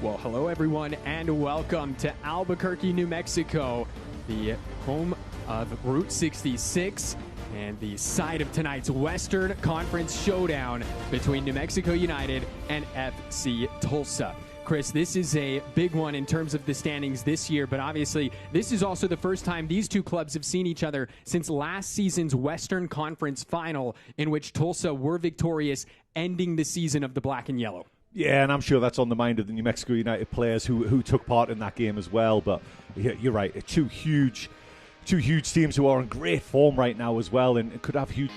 Well, hello everyone, and welcome to Albuquerque, New Mexico, the home of Route 66 and the site of tonight's Western Conference showdown between New Mexico United and FC Tulsa. Chris, this is a big one in terms of the standings this year, but obviously this is also the first time these two clubs have seen each other since last season's Western Conference final, in which Tulsa were victorious, ending the season of the black and yellow. Yeah, and I'm sure that's on the mind of the New Mexico United players who took part in that game as well. But you're right, two huge teams who are in great form right now as well, and could have huge.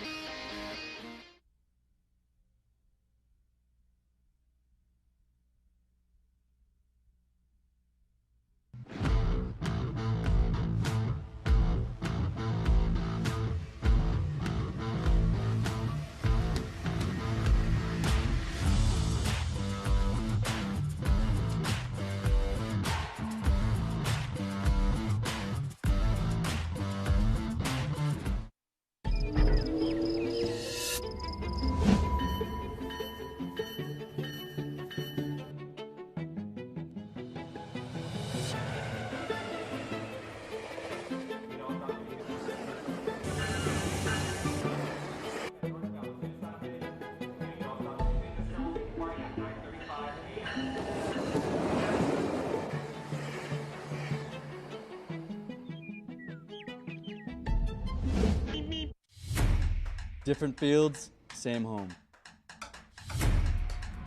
Different fields, same home.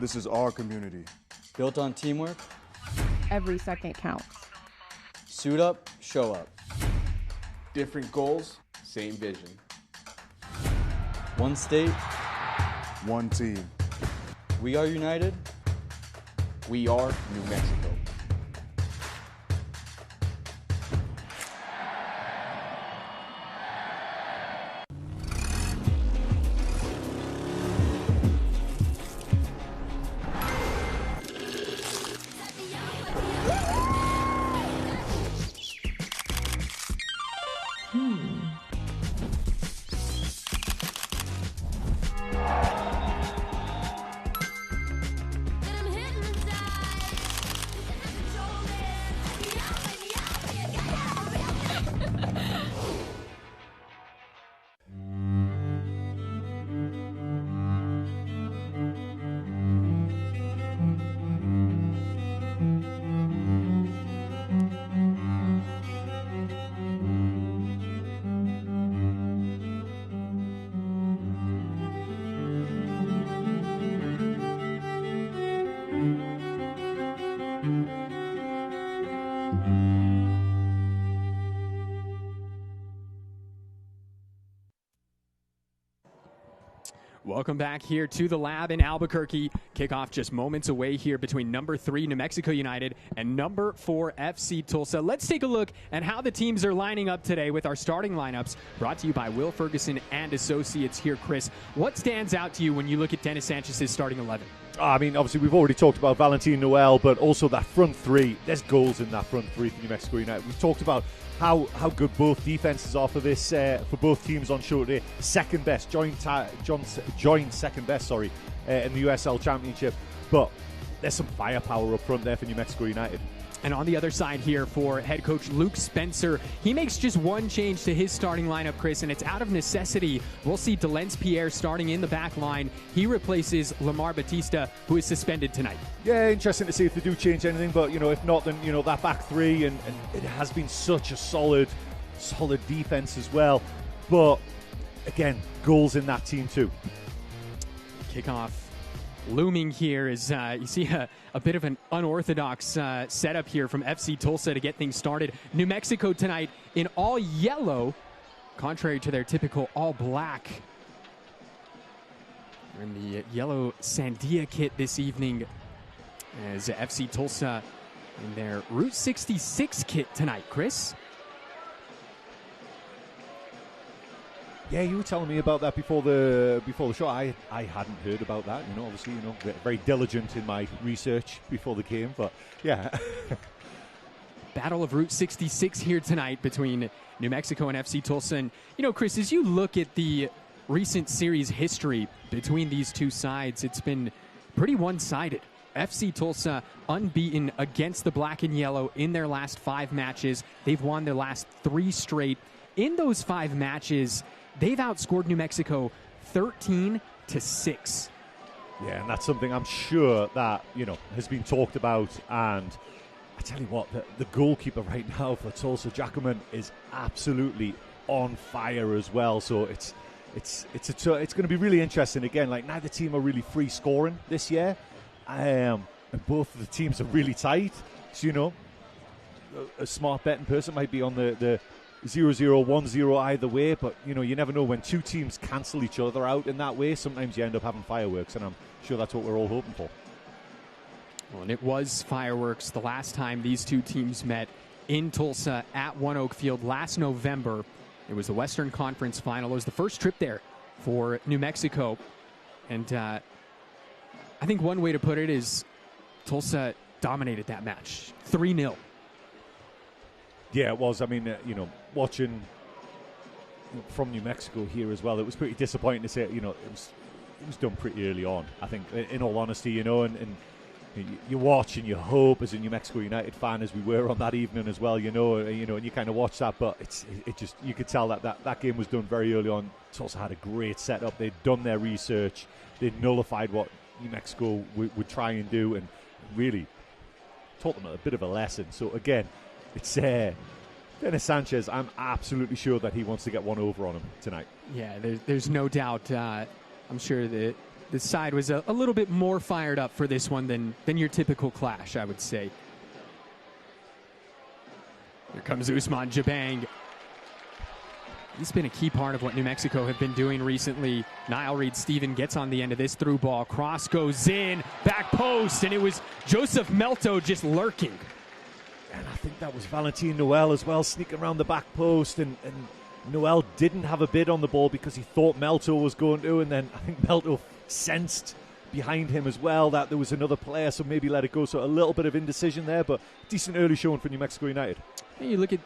This is our community. Built on teamwork. Every second counts. Suit up, show up. Different goals, same vision. One state, One team. we are united. We are New Mexico. Welcome back here to the lab in Albuquerque. Kickoff just moments away here between number 3 New Mexico United and number 4 FC Tulsa. Let's take a look at how the teams are lining up today with our starting lineups, brought to you by Will Ferguson and Associates here. Chris, what stands out to you when you look at Dennis Sanchez's starting 11? I mean, obviously we've already talked about Valentin Noel, but also that front three. There's goals in that front three for New Mexico United. We've talked about how good both defenses are for this for both teams on show today. Second best, joint second best, in the USL Championship. But there's some firepower up front there for New Mexico United. And on the other side here for head coach Luke Spencer, he makes just one change to his starting lineup, Chris, and it's out of necessity. We'll see Delence Pierre starting in the back line. He replaces Lamar Batista, who is suspended tonight. Yeah, interesting to see if they do change anything, but if not, then that back three, and it has been such a solid defense as well. But again, goals in that team too. Kickoff looming here is you see a bit of an unorthodox setup here from FC Tulsa to get things started. New Mexico tonight in all yellow, contrary to their typical all black. We're in the yellow Sandia kit this evening, as FC Tulsa in their Route 66 kit tonight. Chris? Yeah, you were telling me about that before the show. I hadn't heard about that. Obviously, very diligent in my research before the game. But yeah, Battle of Route 66 here tonight between New Mexico and FC Tulsa. And Chris, as you look at the recent series history between these two sides, it's been pretty one-sided. FC Tulsa unbeaten against the black and yellow in their last 5 matches. They've won their last 3 straight. In those 5 matches, they've outscored New Mexico 13-6. Yeah, and that's something I'm sure that, has been talked about. And I tell you what, the goalkeeper right now for Tulsa, Jacquemin, is absolutely on fire as well. So it's going to be really interesting. Again, like, neither team are really free scoring this year, and both of the teams are really tight. So a smart betting person might be on the 0-0, 1-0 either way, but you never know when 2 teams cancel each other out in that way. Sometimes you end up having fireworks, and I'm sure that's what we're all hoping for. Well, and it was fireworks the last time these 2 teams met in Tulsa at One Oak Field last November. It was the Western Conference Final. It was the first trip there for New Mexico. And I think one way to put it is Tulsa dominated that match. 3-0. Yeah, it was. I mean, watching from New Mexico here as well, it was pretty disappointing to say, it was done pretty early on, I think, in all honesty, and you watch and you hope as a New Mexico United fan, as we were on that evening as well, and you kind of watch that, but it just, you could tell that game was done very early on. Tulsa had a great setup. They'd done their research. They'd nullified what New Mexico would try and do, and really taught them a bit of a lesson. So again, it's Dennis Sanchez. I'm absolutely sure that he wants to get one over on him tonight. Yeah, there's no doubt. I'm sure the side was a little bit more fired up for this one than your typical clash, I would say. Here comes Usman Jabang. He's been a key part of what New Mexico have been doing recently. Niall Reed-Steven gets on the end of this through ball. Cross goes in, back post, and it was Joseph Melto just lurking. And I think that was Valentin Noel as well, sneaking around the back post, and Noel didn't have a bid on the ball because he thought Melto was going to, and then I think Melto sensed behind him as well that there was another player, so maybe let it go. So a little bit of indecision there, but decent early showing for New Mexico United. And you look at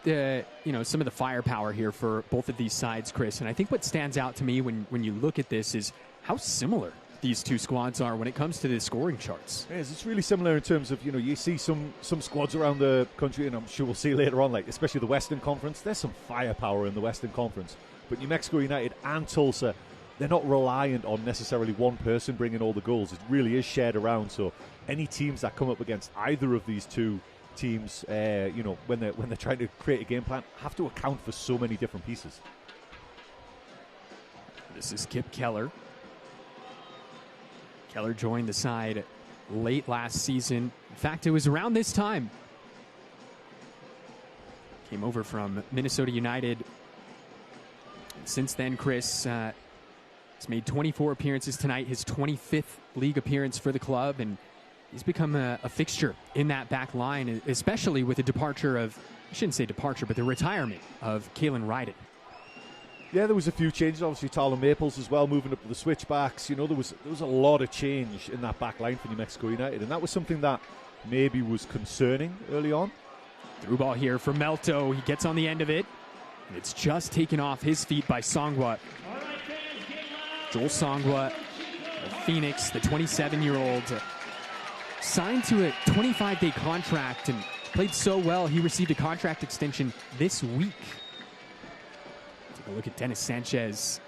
some of the firepower here for both of these sides, Chris, and I think what stands out to me when you look at this is how similar these 2 squads are when it comes to the scoring charts. Yes, it's really similar in terms of, you see some squads around the country, and I'm sure we'll see later on, like especially the Western Conference. There's some firepower in the Western Conference, but New Mexico United and Tulsa, they're not reliant on necessarily one person bringing all the goals. It really is shared around. So any teams that come up against either of these 2 teams, when they're trying to create a game plan, have to account for so many different pieces. This is Kip Keller. Keller joined the side late last season. In fact, it was around this time. Came over from Minnesota United. And since then, Chris has made 24 appearances tonight, his 25th league appearance for the club, and he's become a fixture in that back line, especially with the departure of, I shouldn't say departure, but the retirement of Kalen Ryden. Yeah, there was a few changes. Obviously, Tyler Maples as well, moving up to the switchbacks. There was a lot of change in that back line for New Mexico United, and that was something that maybe was concerning early on. Through ball here for Melto. He gets on the end of it. And it's just taken off his feet by Songwa. Joel Songwa, of Phoenix, the 27-year-old, signed to a 25-day contract and played so well he received a contract extension this week. Take a look at Dennis Sanchez.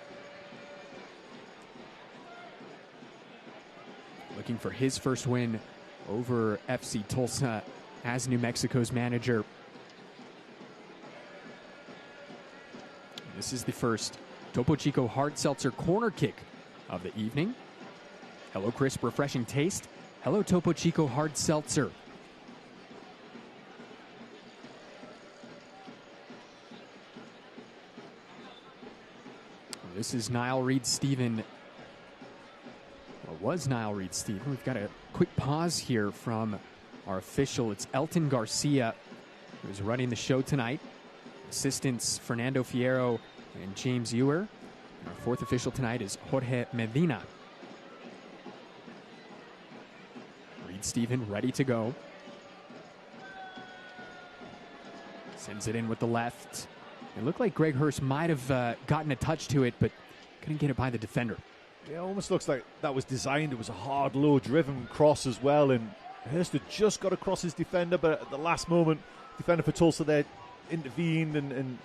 Looking for his first win over FC Tulsa as New Mexico's manager. This is the first Topo Chico hard seltzer corner kick of the evening. Hello, crisp, refreshing taste. Hello, Topo Chico hard seltzer. This is Niall Reed-Steven. Or was Niall Reed-Steven. We've got a quick pause here from our official. It's Elton Garcia who's running the show tonight. Assistants Fernando Fierro and James Ewer. And our fourth official tonight is Jorge Medina. Reed-Steven ready to go. Sends it in with the left. It looked like Greg Hurst might have gotten a touch to it, but couldn't get it by the defender. It almost looks like that was designed. It was a hard, low-driven cross as well, and Hurst had just got across his defender, but at the last moment, defender for Tulsa there intervened and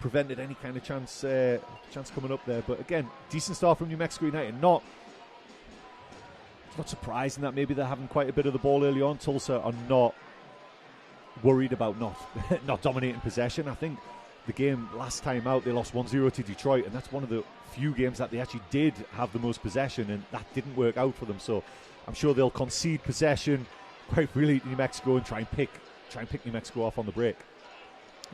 prevented any kind of chance coming up there. But again, decent start from New Mexico United. Not surprising that maybe they're having quite a bit of the ball early on. Tulsa are not worried about not dominating possession. I think the game last time out, they lost 1-0 to Detroit, and that's one of the few games that they actually did have the most possession, and that didn't work out for them. So I'm sure they'll concede possession quite freely to New Mexico and try and pick New Mexico off on the break.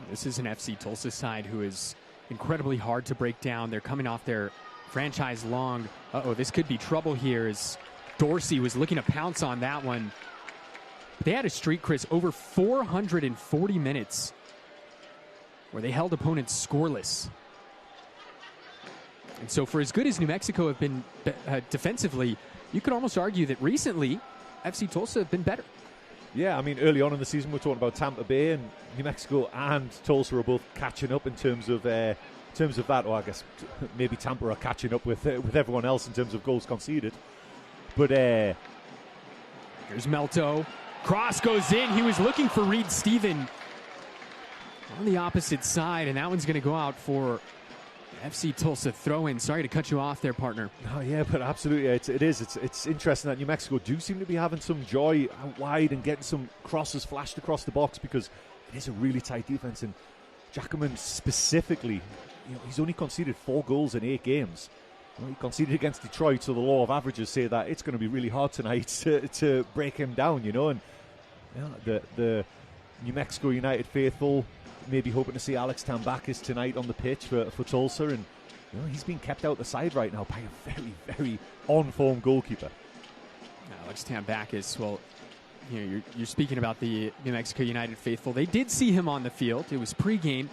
This is an FC Tulsa side who is incredibly hard to break down. They're coming off their franchise long. This could be trouble here as Dorsey was looking to pounce on that one. But they had a streak, Chris, over 440 minutes where they held opponents scoreless. And so for as good as New Mexico have been defensively, you could almost argue that recently FC Tulsa have been better. Yeah, I mean, early on in the season, we're talking about Tampa Bay, and New Mexico and Tulsa are both catching up in terms of that. Or I guess maybe Tampa are catching up with everyone else in terms of goals conceded. But here's Melto. Cross goes in. He was looking for Reed Stephen on the opposite side, and that one's going to go out for FC Tulsa throw-in. Sorry to cut you off there, partner. Oh, yeah, but absolutely, it is. It's interesting that New Mexico do seem to be having some joy out wide and getting some crosses flashed across the box, because it is a really tight defense. And Jackman specifically, he's only conceded 4 goals in 8 games. He conceded against Detroit, so the law of averages say that it's going to be really hard tonight to break him down, And the New Mexico United faithful maybe hoping to see Alex Tambakis tonight on the pitch for Tulsa, and he's being kept out the side right now by a very, very on-form goalkeeper. Alex Tambakis, well, you're speaking about the New Mexico United faithful. They did see him on the field. It was pregame,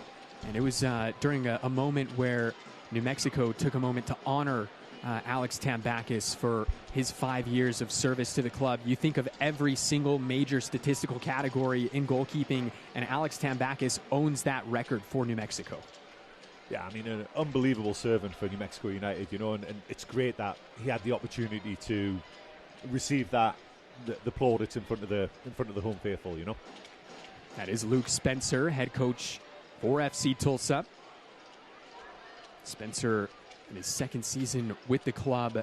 and it was during a moment where New Mexico took a moment to honor Alex Tambakis for his 5 years of service to the club. You think of every single major statistical category in goalkeeping, and Alex Tambakis owns that record for New Mexico. Yeah, I mean, an unbelievable servant for New Mexico United, and it's great that he had the opportunity to receive the plaudits in front of the home faithful, That is Luke Spencer, head coach for FC Tulsa. Spencer, in his second season with the club,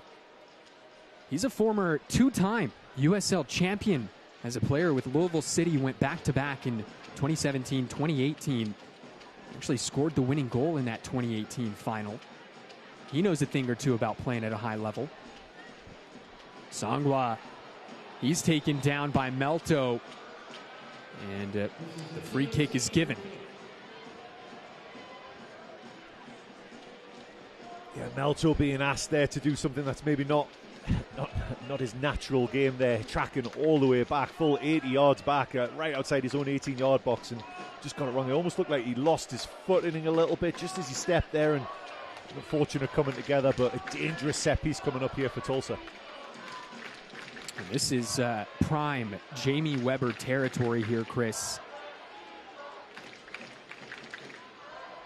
he's a former 2-time USL champion as a player with Louisville City. Went back-to-back in 2017, 2018. Actually scored the winning goal in that 2018 final. He knows a thing or two about playing at a high level. Sangwa, he's taken down by Melto, and the free kick is given. Yeah, Melto being asked there to do something that's maybe not his natural game there, tracking all the way back, full 80 yards back, right outside his own 18-yard box, and just got it wrong. It almost looked like he lost his footing a little bit just as he stepped there, and unfortunate coming together, but a dangerous set piece coming up here for Tulsa. And this is prime Jamie Weber territory here, Chris.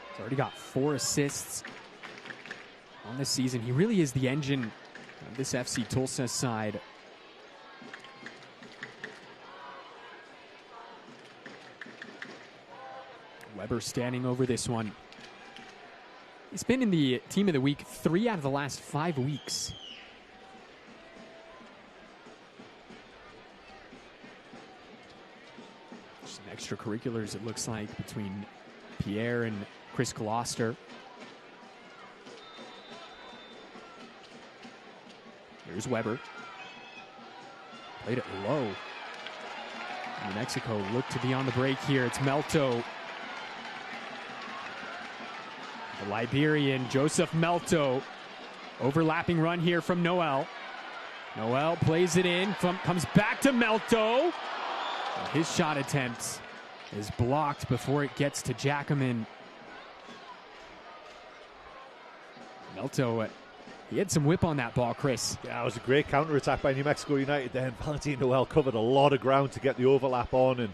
He's already got 4 assists on this season. He really is the engine of this FC Tulsa side. Weber standing over this one. He's been in the Team of the Week 3 out of the last 5 weeks. Some extracurriculars, it looks like, between Pierre and Chris Gloucester. Here's Weber. Played it low. New Mexico look to be on the break here. It's Melto. The Liberian, Joseph Melto. Overlapping run here from Noel. Noel plays it in, comes back to Melto. And his shot attempt is blocked before it gets to Jackman. Melto, he had some whip on that ball, Chris. Yeah, it was a great counter-attack by New Mexico United there, and Valentin Noel covered a lot of ground to get the overlap on and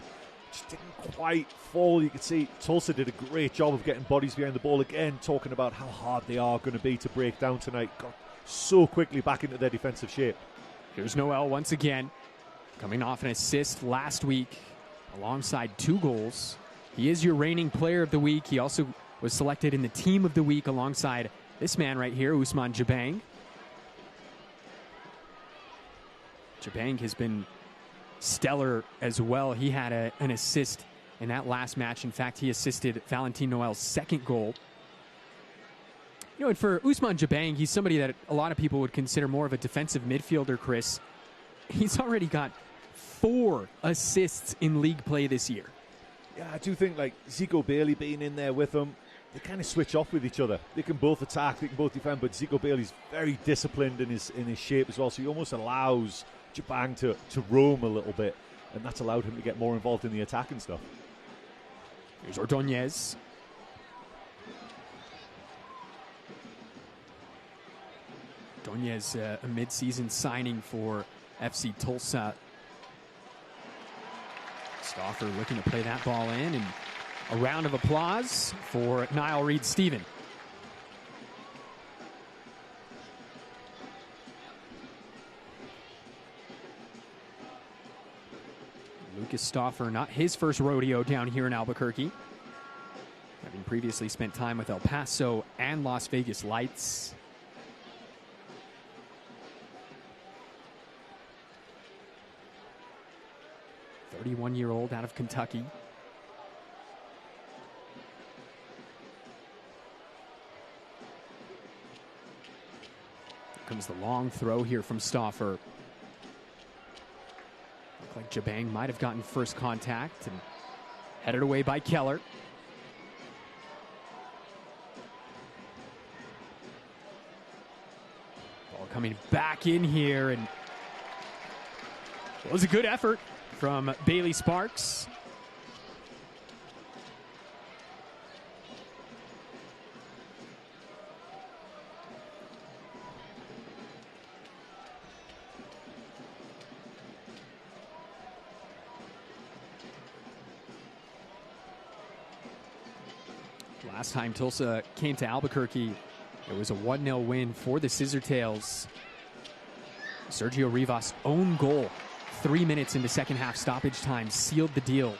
just didn't quite fall. You could see Tulsa did a great job of getting bodies behind the ball again, talking about how hard they are going to be to break down tonight. so quickly back into their defensive shape. Here's Noel once again, coming off an assist last week alongside 2 goals. He is your reigning player of the week. He also was selected in the team of the week alongside this man right here, Ousmane Jabang. Jabang has been stellar as well. He had an assist in that last match. In fact, he assisted Valentin Noel's 2nd goal. You know, and for Ousmane Jabang, he's somebody that a lot of people would consider more of a defensive midfielder, Chris. He's already got 4 assists in league play this year. Yeah, I do think like Zico Bailey being in there with them, they kind of switch off with each other. They can both attack, they can both defend, but Zico Bailey's very disciplined in his shape as well, so he almost allows Jabang to roam a little bit, and that's allowed him to get more involved in the attack and stuff. Here's Ordonez. Ordonez, a mid-season signing for FC Tulsa. Stauffer looking to play that ball in, and a round of applause for Niall Reed-Stephen. Lucas Stauffer, not his first rodeo down here in Albuquerque, having previously spent time with El Paso and Las Vegas Lights. A 31-year-old out of Kentucky. Here comes the long throw here from Stauffer. Looked like Jabang might have gotten first contact and headed away by Keller. Ball coming back in here, and it was a good effort from Bailey Sparks. Last time Tulsa came to Albuquerque, it was a 1-0 win for the Scissortails. Sergio Rivas' own goal 3 minutes into second half stoppage time sealed the deal.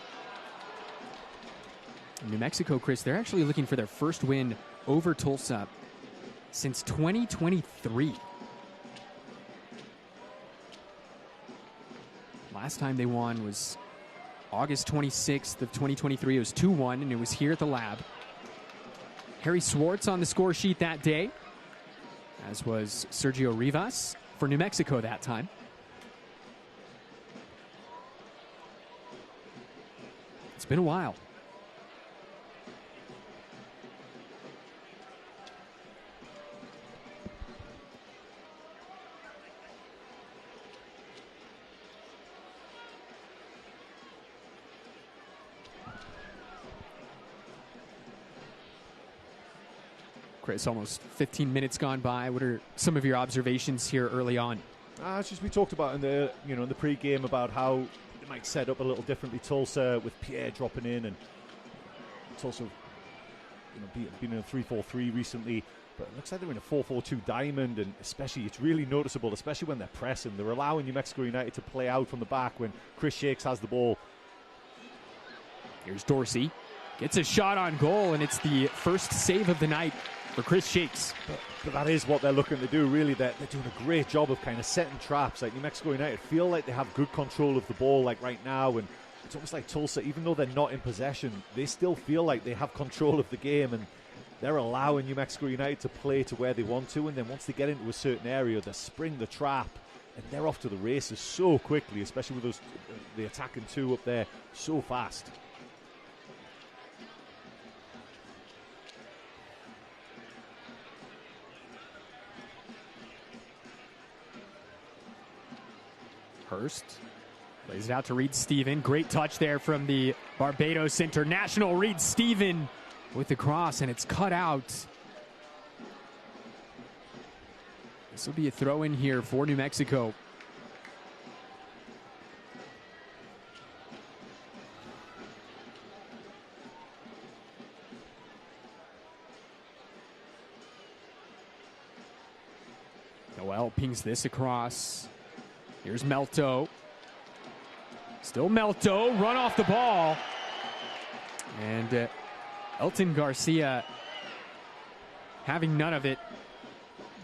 In New Mexico, Chris, they're actually looking for their first win over Tulsa since 2023. Last time they won was August 26th of 2023. It was 2-1, and it was here at the Lab. Harry Swartz on the score sheet that day, as was Sergio Rivas for New Mexico that time. It's been a while. Chris, almost 15 minutes gone by. What are some of your observations here early on? It's just we talked about in the in the pre-game about how they might set up a little differently. Tulsa with Pierre dropping in, and Tulsa been in a 3-4-3 recently, but it looks like they're in a 4-4-2 diamond, and especially it's really noticeable, especially when they're pressing. They're allowing New Mexico United to play out from the back when Chris Shakes has the ball. Here's Dorsey, gets a shot on goal, and it's the first save of the night for Chris Shakes. But that is what they're looking to do, really. They're doing a great job of kind of setting traps. Like New Mexico United feel like they have good control of the ball like right now, and it's almost like Tulsa, even though they're not in possession, they still feel like they have control of the game, and they're allowing New Mexico United to play to where they want to, and then once they get into a certain area, they spring the trap, and they're off to the races so quickly, especially with the attacking two up there so fast. Hurst lays it out to Reed-Stephen. Great touch there from the Barbados international. Reed-Stephen with the cross, and it's cut out. This will be a throw in here for New Mexico. Noel pings this across. Here's Melto. Still Melto, run off the ball. And Elton Garcia having none of it.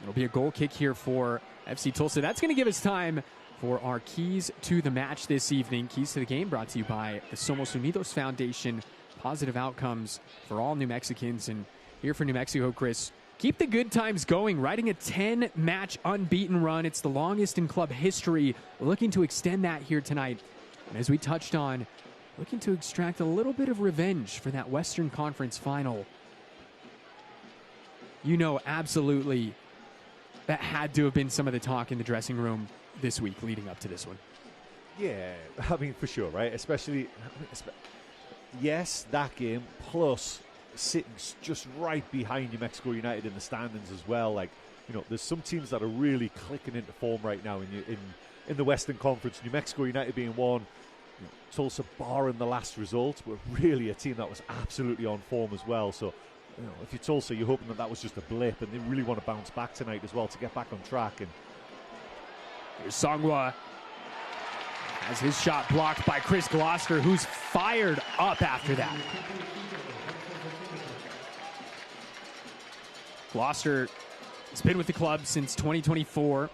It'll be a goal kick here for FC Tulsa. That's going to give us time for our keys to the match this evening. Keys to the game brought to you by the Somos Unidos Foundation. Positive outcomes for all New Mexicans. And here for New Mexico, Chris, keep the good times going, riding a 10-match unbeaten run. It's the longest in club history. Looking to extend that here tonight. And as we touched on, looking to extract a little bit of revenge for that Western Conference final. You know, absolutely, that had to have been some of the talk in the dressing room this week leading up to this one. Yeah, I mean, for sure, right? Especially, yes, that game, plus sitting just right behind New Mexico United in the standings as well. Like, you know, there's some teams that are really clicking into form right now in the Western Conference. New Mexico United being one, you know, Tulsa barring the last result, were really a team that was absolutely on form as well. So, you know, if you're Tulsa, you're hoping that was just a blip, and they really want to bounce back tonight as well to get back on track. And here's Songwa has his shot blocked by Chris Gloucester, who's fired up after that. Gloucester has been with the club since 2024,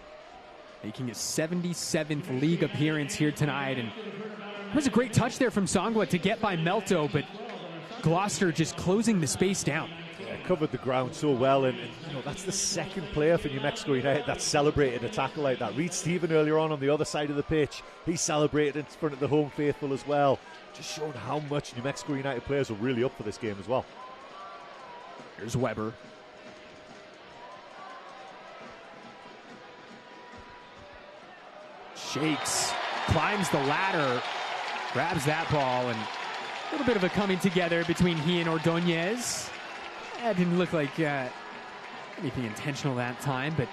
making his 77th league appearance here tonight. And it was a great touch there from Songwa to get by Melto, but Gloucester just closing the space down. Yeah, covered the ground so well, and you know, that's the second player for New Mexico United that celebrated a tackle like that. Reed Stephen earlier on the other side of the pitch, he celebrated in front of the home faithful as well. Just showing how much New Mexico United players are really up for this game as well. Here's Weber. Shakes, climbs the ladder, grabs that ball, and a little bit of a coming together between he and Ordonez. That didn't look like anything intentional that time, but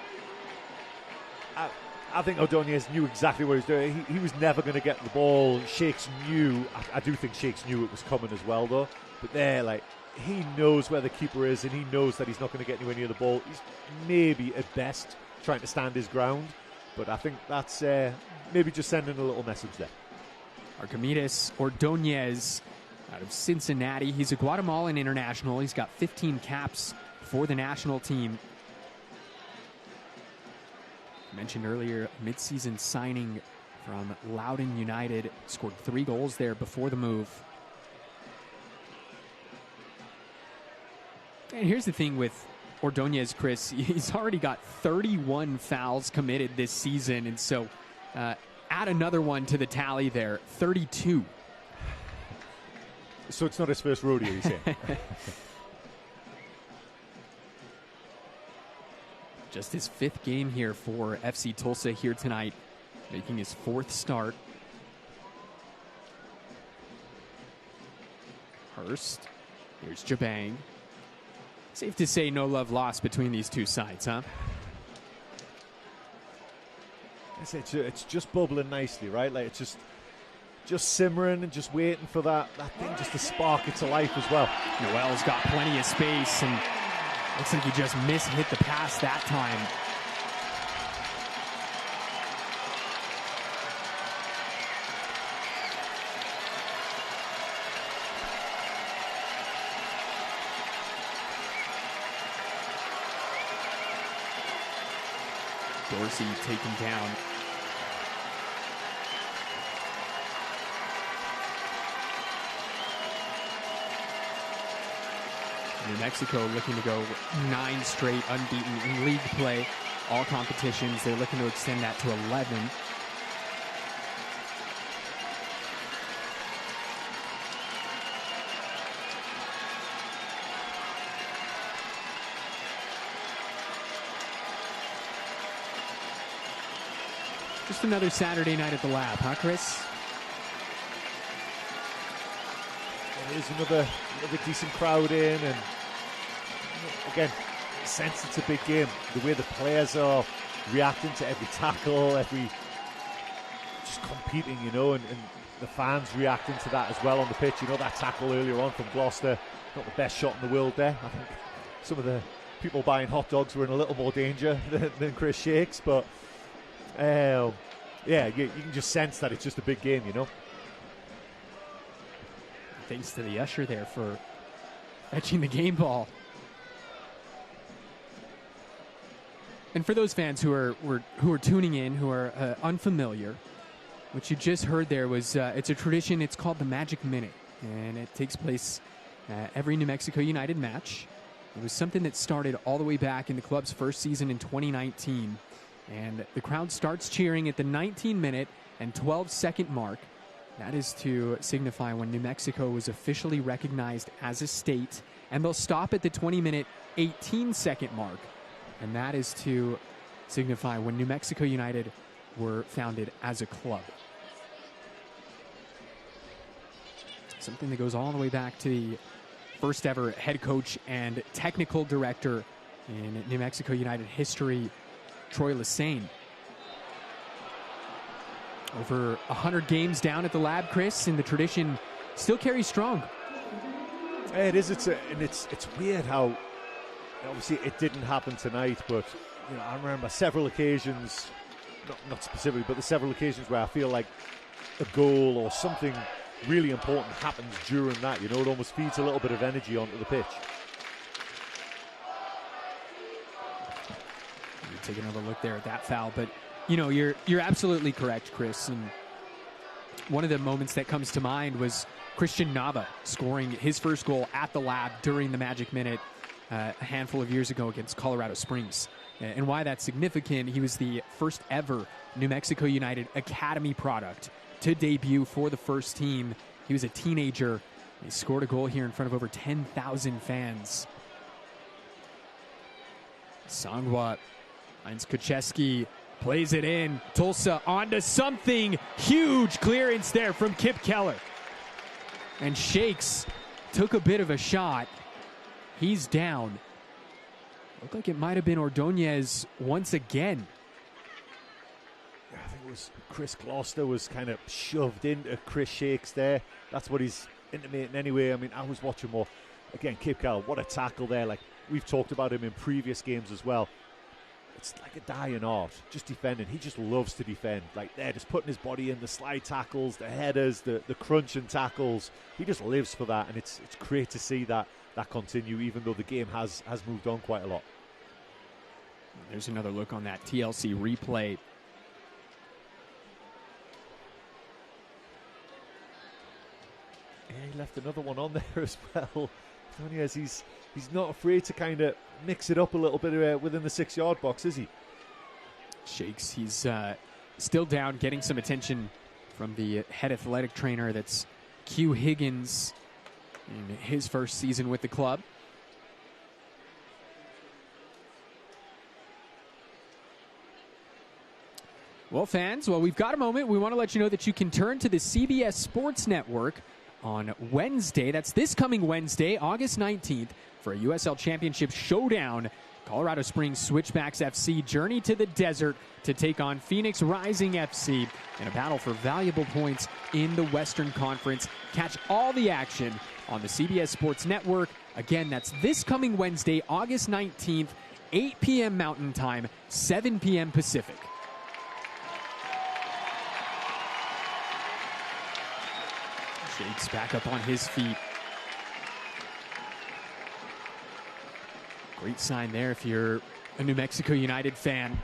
I think Ordonez knew exactly what he was doing. He was never going to get the ball. Shakes knew. I do think Shakes knew it was coming as well, though. But there, like, he knows where the keeper is, and he knows that he's not going to get anywhere near the ball. He's maybe at best trying to stand his ground, but I think that's maybe just sending a little message there. Archimedes Ordonez out of Cincinnati. He's a Guatemalan international. He's got 15 caps for the national team. Mentioned earlier, midseason signing from Loudoun United. Scored 3 goals there before the move. And here's the thing with Ordonez, Chris. He's already got 31 fouls committed this season, and so add another one to the tally there, 32. So it's not his first rodeo, you say? Just his 5th game here for FC Tulsa here tonight, making his 4th start. Hurst. Here's Jabang. Safe to say no love lost between these two sides, huh? It's just bubbling nicely, right? Like, it's just simmering and just waiting for that thing just to spark it to life as well. Noel's got plenty of space, and looks like he just hit the pass that time. Dorsey taken down. New Mexico looking to go 9 straight unbeaten in league play. All competitions, they're looking to extend that to 11. Just another Saturday night at the Lab, huh, Chris? It is another decent crowd in, and again, sense it's a big game. The way the players are reacting to every tackle, just competing, you know, and the fans reacting to that as well on the pitch. You know, that tackle earlier on from Gloucester, not the best shot in the world there. I think some of the people buying hot dogs were in a little more danger than Chris Shakes, but yeah, you can just sense that it's just a big game, you know. Thanks to the usher there for fetching the game ball. And for those fans who are tuning in, who are unfamiliar, what you just heard there was it's a tradition. It's called the Magic Minute, and it takes place every New Mexico United match. It was something that started all the way back in the club's first season in 2019, and the crowd starts cheering at the 19-minute and 12-second mark. That is to signify when New Mexico was officially recognized as a state, and they'll stop at the 20-minute, 18-second mark, and that is to signify when New Mexico United were founded as a club. Something that goes all the way back to the first ever head coach and technical director in New Mexico United history, Troy Lesane. Over 100 games down at the lab, Chris, and the tradition still carries strong. It is. It's weird how obviously it didn't happen tonight, but you know, I remember several occasions, not specifically, but the several occasions where I feel like a goal or something really important happens during that. You know, it almost feeds a little bit of energy onto the pitch. You take another look there at that foul, but you know, you're absolutely correct, Chris. And one of the moments that comes to mind was Christian Nava scoring his first goal at the lab during the Magic Minute a handful of years ago against Colorado Springs. And why that's significant, he was the first ever New Mexico United Academy product to debut for the first team. He was a teenager. He scored a goal here in front of over 10,000 fans. Sangwa finds Kucheski, plays it in. Tulsa onto something. Huge clearance there from Kip Keller. And Shakes took a bit of a shot. He's down. Looked like it might have been Ordonez once again. I think it was Chris Gloucester was kind of shoved into Chris Shakes there. That's what he's intimating anyway. I mean, I was watching more. Again, Kip Keller, what a tackle there. Like, we've talked about him in previous games as well. It's like a dying art, just defending. He just loves to defend. Like, they're just putting his body in, the slide tackles, the headers, the crunching tackles. He just lives for that, and it's great to see that continue, even though the game has moved on quite a lot. There's another look on that TLC replay. Yeah, he left another one on there as well. Ordonez, he's not afraid to kind of mix it up a little bit within the 6-yard box, is he? Shakes, he's still down, getting some attention from the head athletic trainer. That's Q Higgins in his first season with the club. Well, fans, we've got a moment. We want to let you know that you can turn to the CBS Sports Network on Wednesday. That's this coming Wednesday, August 19th, for a USL Championship showdown. Colorado Springs Switchbacks FC journey to the desert to take on Phoenix Rising FC in a battle for valuable points in the Western Conference. Catch all the action on the CBS Sports Network. Again, that's this coming Wednesday, August 19th, 8 p.m. Mountain Time, 7 p.m. Pacific. Shakes back up on his feet. Great sign there if you're a New Mexico United fan.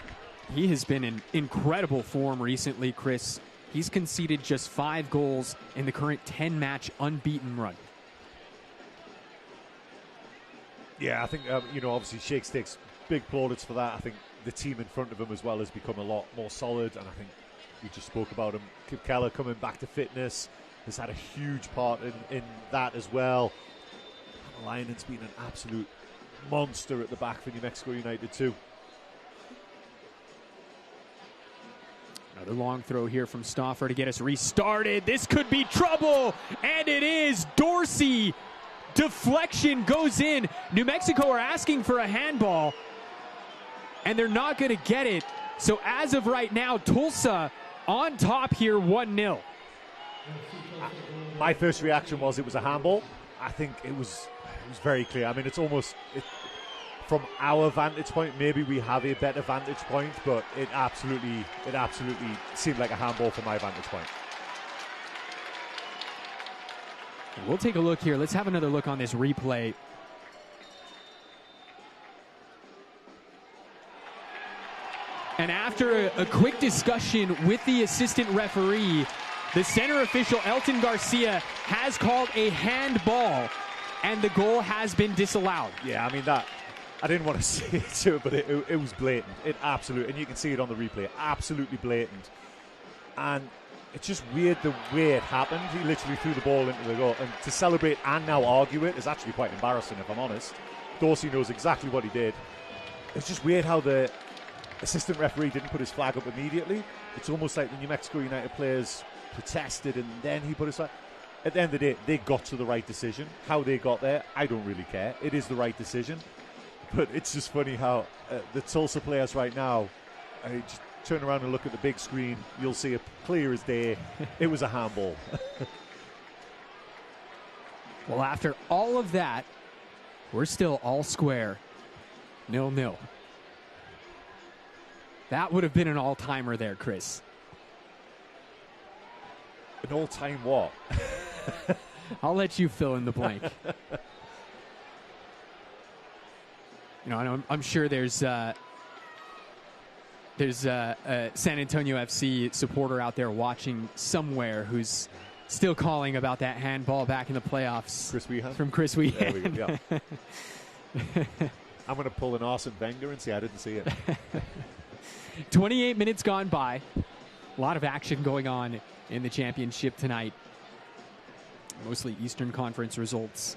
He has been in incredible form recently, Chris. He's conceded just 5 goals in the current 10-match unbeaten run. Yeah, I think, obviously Shakes takes big plaudits for that. I think the team in front of him as well has become a lot more solid, and I think we just spoke about him. Kip Keller coming back to fitness has had a huge part in that as well. Lionen's been an absolute monster at the back for New Mexico United too. Another long throw here from Stauffer to get us restarted. This could be trouble, and it is. Dorsey, deflection goes in. New Mexico are asking for a handball, and they're not going to get it. So as of right now, Tulsa on top here, 1-0. My first reaction was it was a handball. I think it was very clear. I mean, it's almost from our vantage point, maybe we have a better vantage point, but it absolutely seemed like a handball from my vantage point. We'll take a look here. Let's have another look on this replay. And after a quick discussion with the assistant referee, the center official, Elton Garcia, has called a handball, and the goal has been disallowed. Yeah, I mean, that, I didn't want to say it to it, but it was blatant. It absolutely, and you can see it on the replay, absolutely blatant. And it's just weird the way it happened. He literally threw the ball into the goal, and to celebrate and now argue it is actually quite embarrassing, if I'm honest. Dorsey knows exactly what he did. It's just weird how the assistant referee didn't put his flag up immediately. It's almost like the New Mexico United players protested and then he put his flag. At the end of the day, they got to the right decision. How they got there, I don't really care. It is the right decision. But it's just funny how the Tulsa players right now, just turn around and look at the big screen, you'll see it clear as day. It was a handball. Well, after all of that, we're still all square. 0-0. That would have been an all-timer there, Chris. An all-time what? I'll let you fill in the blank. I'm sure there's a San Antonio FC supporter out there watching somewhere who's still calling about that handball back in the playoffs. Chris Wehan? From Chris Wehan. There we go, yeah. I'm going to pull an Arsene Wenger and say I didn't see it. 28 minutes gone by. A lot of action going on in the championship tonight. Mostly Eastern Conference results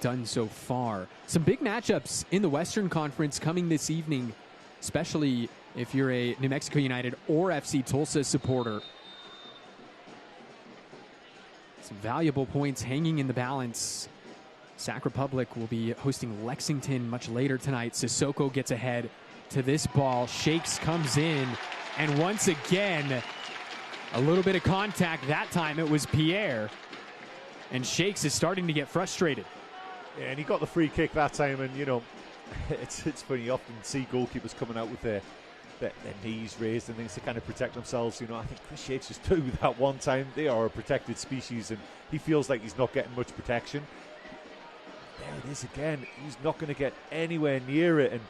done so far. Some big matchups in the Western Conference coming this evening, especially if you're a New Mexico United or FC Tulsa supporter. Some valuable points hanging in the balance. Sac Republic will be hosting Lexington much later tonight. Sissoko gets ahead to this ball. Shakes comes in, and once again, a little bit of contact. That time it was Pierre, and Shakes is starting to get frustrated. Yeah, and he got the free kick that time, and it's funny, you often see goalkeepers coming out with their knees raised and things to kind of protect themselves. I think Chris Shakes just do that one time. They are a protected species, and he feels like he's not getting much protection. There it is again. He's not going to get anywhere near it, and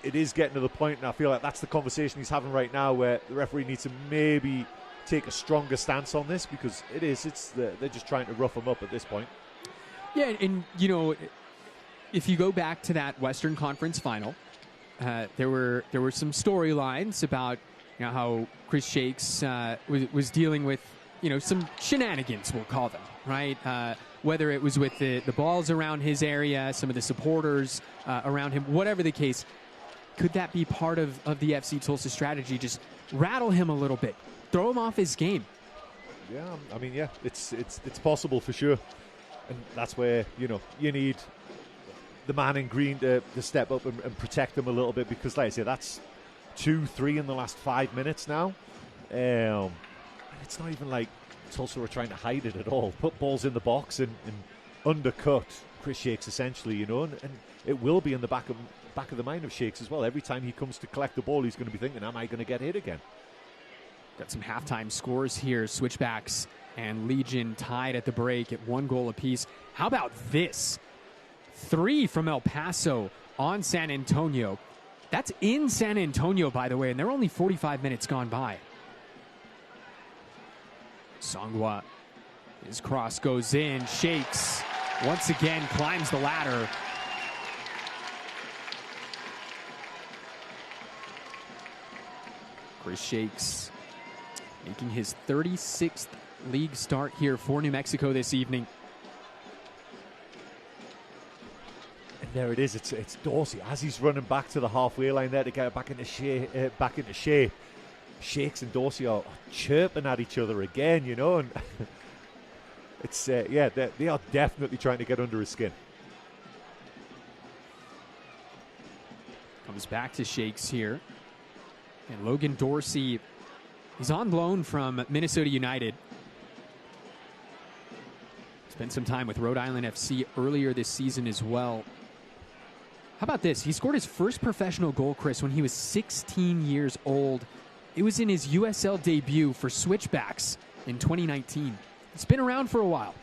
it is getting to the point, and I feel like that's the conversation he's having right now, where the referee needs to maybe take a stronger stance on this, because they're just trying to rough him up at this point. Yeah, and if you go back to that Western Conference final, there were some storylines about how Chris Shakes was dealing with some shenanigans, we'll call them, right? Whether it was with the balls around his area, some of the supporters around him, whatever the case. Could that be part of the FC Tulsa strategy? Just rattle him a little bit, throw him off his game. Yeah, I mean, yeah, it's possible for sure, and that's where you need the man in green to step up and protect them a little bit, because, like I say, that's 2-3 in the last 5 minutes now. And it's not even like Tulsa are trying to hide it at all. Put balls in the box and undercut Chris Shakes essentially, and it will be in the back of the mind of Shakes as well. Every time he comes to collect the ball, he's going to be thinking, am I going to get hit again? Got some halftime scores here. Switchbacks and Legion tied at the break at 1 goal apiece. How about this? 3 from El Paso on San Antonio. That's in San Antonio, by the way, and they're only 45 minutes gone by. Songwa, his cross goes in. Shakes once again climbs the ladder. Chris Shakes making his 36th league start here for New Mexico this evening. And there it is. It's Dorsey as he's running back to the halfway line there to get it back into shape. Shakes and Dorsey are chirping at each other again, and it's they are definitely trying to get under his skin. Comes back to Shakes here. And Logan Dorsey, he's on loan from Minnesota United. Spent some time with Rhode Island FC earlier this season as well. How about this? He scored his first professional goal, Chris, when he was 16 years old. It was in his USL debut for Switchbacks in 2019. It's been around for a while.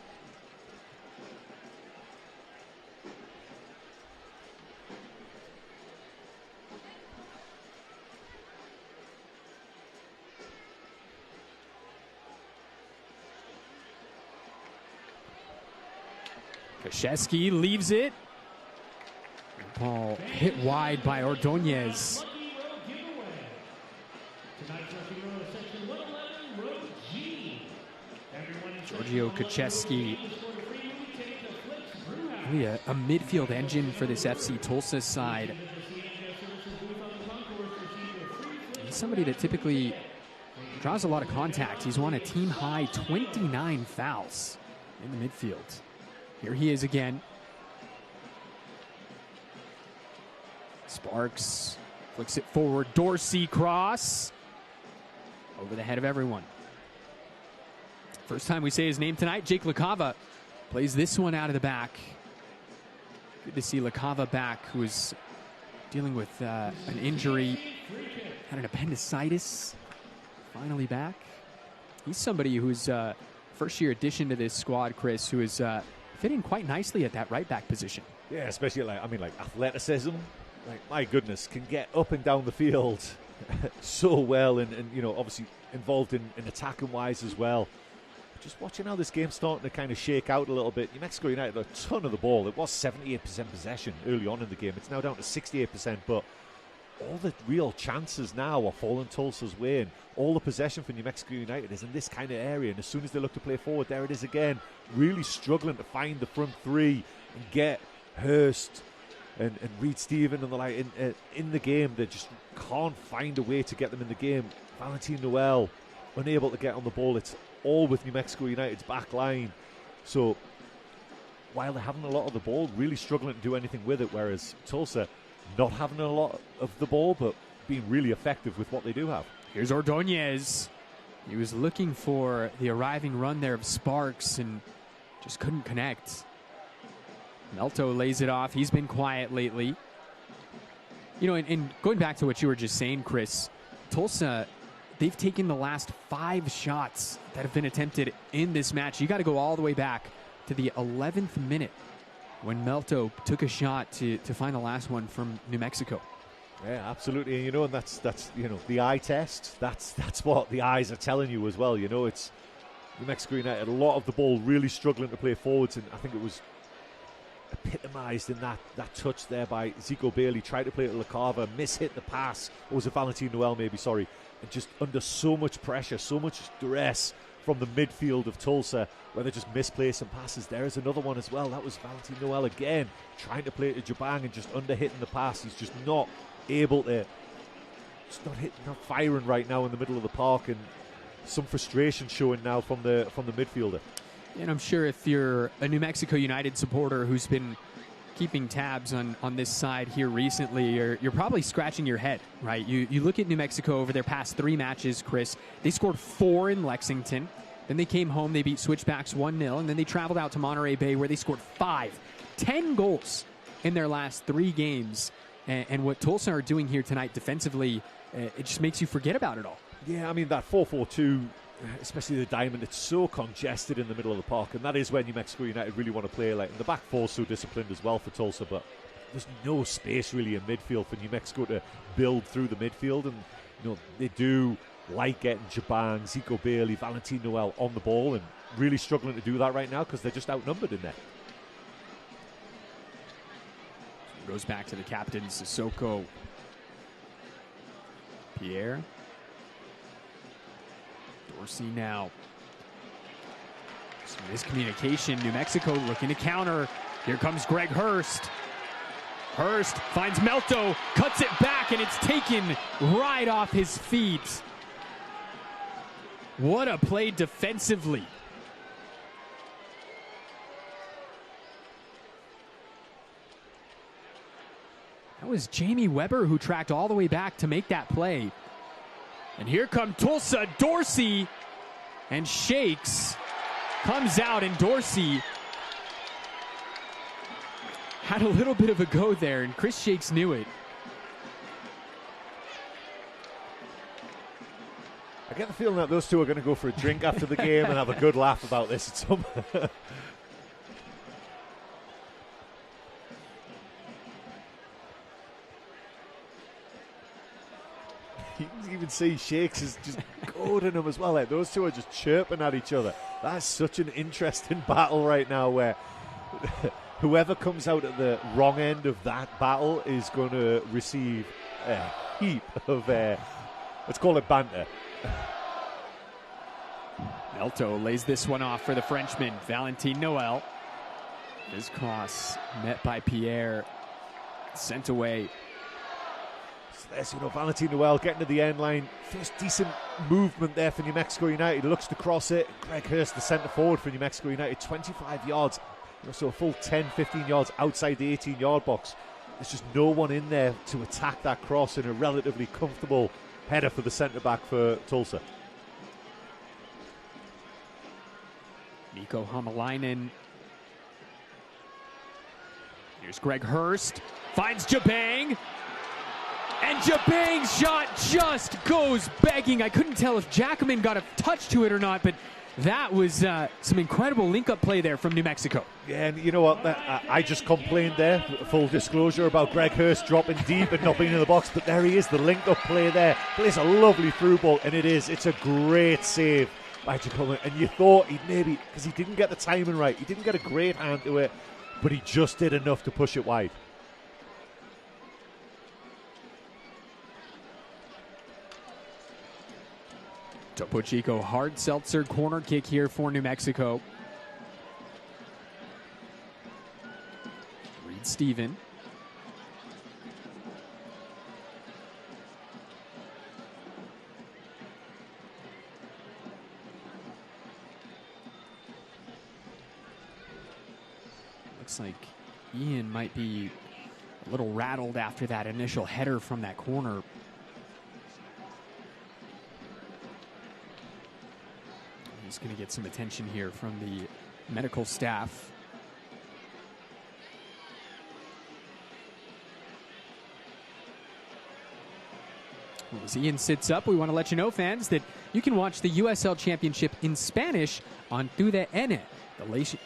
Krzyzewski leaves it. Ball hit wide by Ordonez. Giorgio Krzyzewski, really a midfield engine for this FC Tulsa side. He's somebody that typically draws a lot of contact. He's won a team-high 29 fouls in the midfield. Here he is again. Sparks flicks it forward. Dorsey cross over the head of everyone. First time we say his name tonight. Jake LaCava plays this one out of the back. Good to see LaCava back, who was dealing with an injury. Had an appendicitis. Finally back. He's somebody who's first-year addition to this squad, Chris, who is fitting quite nicely at that right back position. Yeah, especially like athleticism. Like, my goodness, can get up and down the field so well, and you know, obviously involved in attacking wise as well. Just watching how this game's starting to kind of shake out a little bit. New Mexico United a ton of the ball. It was 78% possession early on in the game. It's now down to 68%, but all the real chances now are falling Tulsa's way, and all the possession for New Mexico United is in this kind of area. And as soon as they look to play forward, there it is again. Really struggling to find the front three and get Hurst and Reed Stephen and the like in the game. They just can't find a way to get them in the game. Valentin Noel unable to get on the ball. It's all with New Mexico United's back line. So while they're having a lot of the ball, really struggling to do anything with it, whereas Tulsa not having a lot of the ball, but being really effective with what they do have. Here's Ordonez. He was looking for the arriving run there of Sparks and just couldn't connect. Melto lays it off. He's been quiet lately. You know, and going back to what you were just saying, Chris, Tulsa, they've taken the last 5 shots that have been attempted in this match. You got to go all the way back to the 11th minute when Melto took a shot to find the last one from New Mexico. Yeah, absolutely. And you know, and that's you know, the eye test. That's what the eyes are telling you as well. You know, it's New Mexico United, a lot of the ball really struggling to play forwards, and I think it was epitomised in that touch there by Zico Bailey. Tried to play it to LaCava, mishit the pass. Or was it Valentin Noel maybe, sorry. And just under so much pressure, so much duress from the midfield of Tulsa, where they're just misplacing passes. There is another one as well. That was Valentin Noel again, trying to play it to Jabang and just under-hitting the pass. He's just not able to, just not firing right now in the middle of the park, and some frustration showing now from the midfielder. And I'm sure if you're a New Mexico United supporter who's been keeping tabs on this side here recently, you're probably scratching your head, right? You look at New Mexico over their past 3 matches, Chris. They scored 4 in Lexington. Then they came home, they beat Switchbacks 1-0, and then they traveled out to Monterey Bay where they scored 10 goals in their last 3 games. And what Tulsa are doing here tonight defensively, it just makes you forget about it all. Yeah, I mean, that 4-4-2, especially the diamond, it's so congested in the middle of the park, and that is where New Mexico United really want to play. Like, and the back four's so disciplined as well for Tulsa, but there's no space really in midfield for New Mexico to build through the midfield, and you know, they do like getting Jabang, Zico Bailey, Valentin Noel on the ball, and really struggling to do that right now because they're just outnumbered in there. Goes back to the captain, Sissoko. Pierre. Dorsey now. Some miscommunication. New Mexico looking to counter. Here comes Greg Hurst. Hurst finds Melto, cuts it back, and it's taken right off his feet. What a play defensively. That was Jamie Weber who tracked all the way back to make that play. And here come Tulsa, Dorsey, and Shakes comes out, and Dorsey had a little bit of a go there, and Chris Shakes knew it. I get the feeling that those two are going to go for a drink after the game and have a good laugh about this at some. You can even see Shakes is just goading them as well. Like, those two are just chirping at each other. That's such an interesting battle right now, where whoever comes out at the wrong end of that battle is going to receive a heap of, let's call it banter. Melto lays this one off for the Frenchman, Valentin Noel. His cross met by Pierre, sent away. There's, Valentin Noel getting to the end line. First decent movement there for New Mexico United. Looks to cross it. Greg Hurst, the centre forward for New Mexico United, 25 yards. So a full 10, 15 yards outside the 18-yard box. There's just no one in there to attack that cross in a relatively comfortable header for the centre-back for Tulsa. Nico Hamalainen. Here's Greg Hurst. Finds Jabang. And Jabang's shot just goes begging. I couldn't tell if Jackman got a touch to it or not, but that was some incredible link-up play there from New Mexico. Yeah, and you know what? I just complained there, full disclosure, about Greg Hurst dropping deep and not being in the box, but there he is, the link-up play there. Plays a lovely through ball, and it's a great save by Jackman. And you thought he'd maybe, because he didn't get the timing right, he didn't get a great hand to it, but he just did enough to push it wide. Topo Chico hard seltzer corner kick here for New Mexico. Reed Steven. Looks like Ian might be a little rattled after that initial header from that corner. He's going to get some attention here from the medical staff. Well, as Ian sits up, we want to let you know, fans, that you can watch the USL Championship in Spanish on TUDN,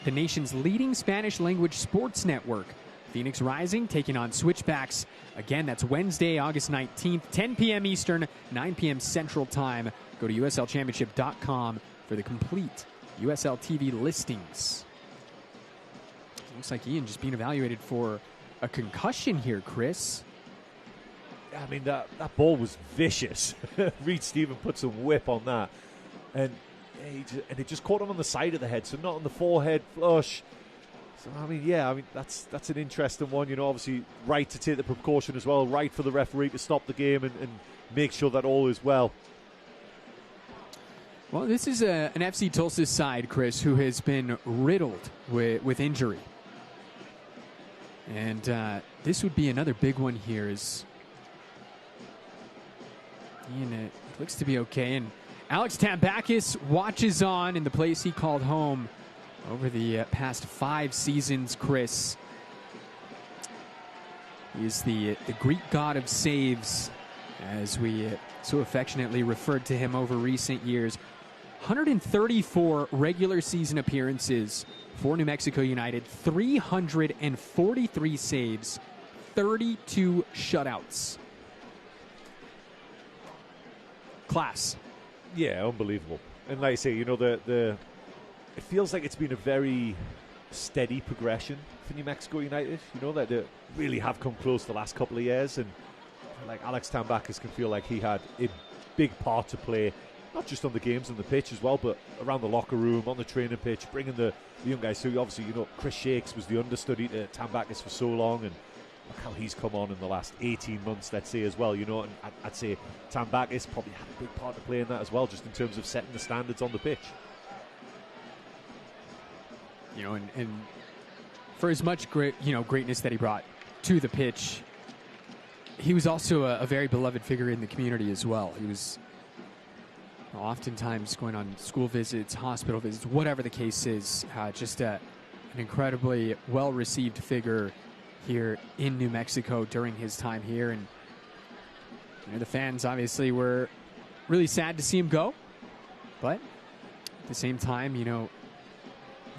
the nation's leading Spanish language sports network. Phoenix Rising taking on Switchbacks. Again, that's Wednesday, August 19th, 10 p.m. Eastern, 9 p.m. Central Time. Go to uslchampionship.com for the complete USL TV listings. Looks like Ian just being evaluated for a concussion here, Chris. I mean, that ball was vicious. Reed Steven put some whip on that. And it just caught him on the side of the head, so not on the forehead flush. So, that's an interesting one. Obviously, right to take the precaution as well, right for the referee to stop the game and make sure that all is well. Well, this is an FC Tulsa side, Chris, who has been riddled with injury. And this would be another big one here. It looks to be okay. And Alex Tambakis watches on in the place he called home over the past 5 seasons, Chris. He is the Greek god of saves, as we so affectionately referred to him over recent years. 134 regular season appearances for New Mexico United, 343 saves, 32 shutouts. Class. Yeah, unbelievable. And like I say, it feels like it's been a very steady progression for New Mexico United. That they really have come close the last couple of years, and like Alex Tambakis can feel like he had a big part to play, not just on the games on the pitch as well, but around the locker room, on the training pitch, bringing the young guys through. Obviously, Chris Shakes was the understudy to Tambakis for so long, and look how he's come on in the last 18 months, let's say, as well. And I'd say Tambakis probably had a big part to play in that as well, just in terms of setting the standards on the pitch. And for as much greatness that he brought to the pitch, he was also a very beloved figure in the community as well. He was oftentimes going on school visits, hospital visits, whatever the case is, just an incredibly well-received figure here in New Mexico during his time here. And the fans obviously were really sad to see him go. But at the same time,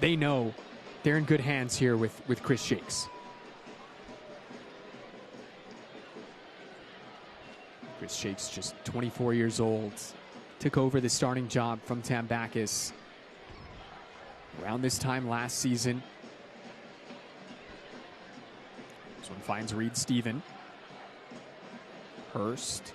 they know they're in good hands here with Chris Shakes. Chris Shakes, just 24 years old, took over the starting job from Tambakis around this time last season. This one finds Reed Stephen. Hurst.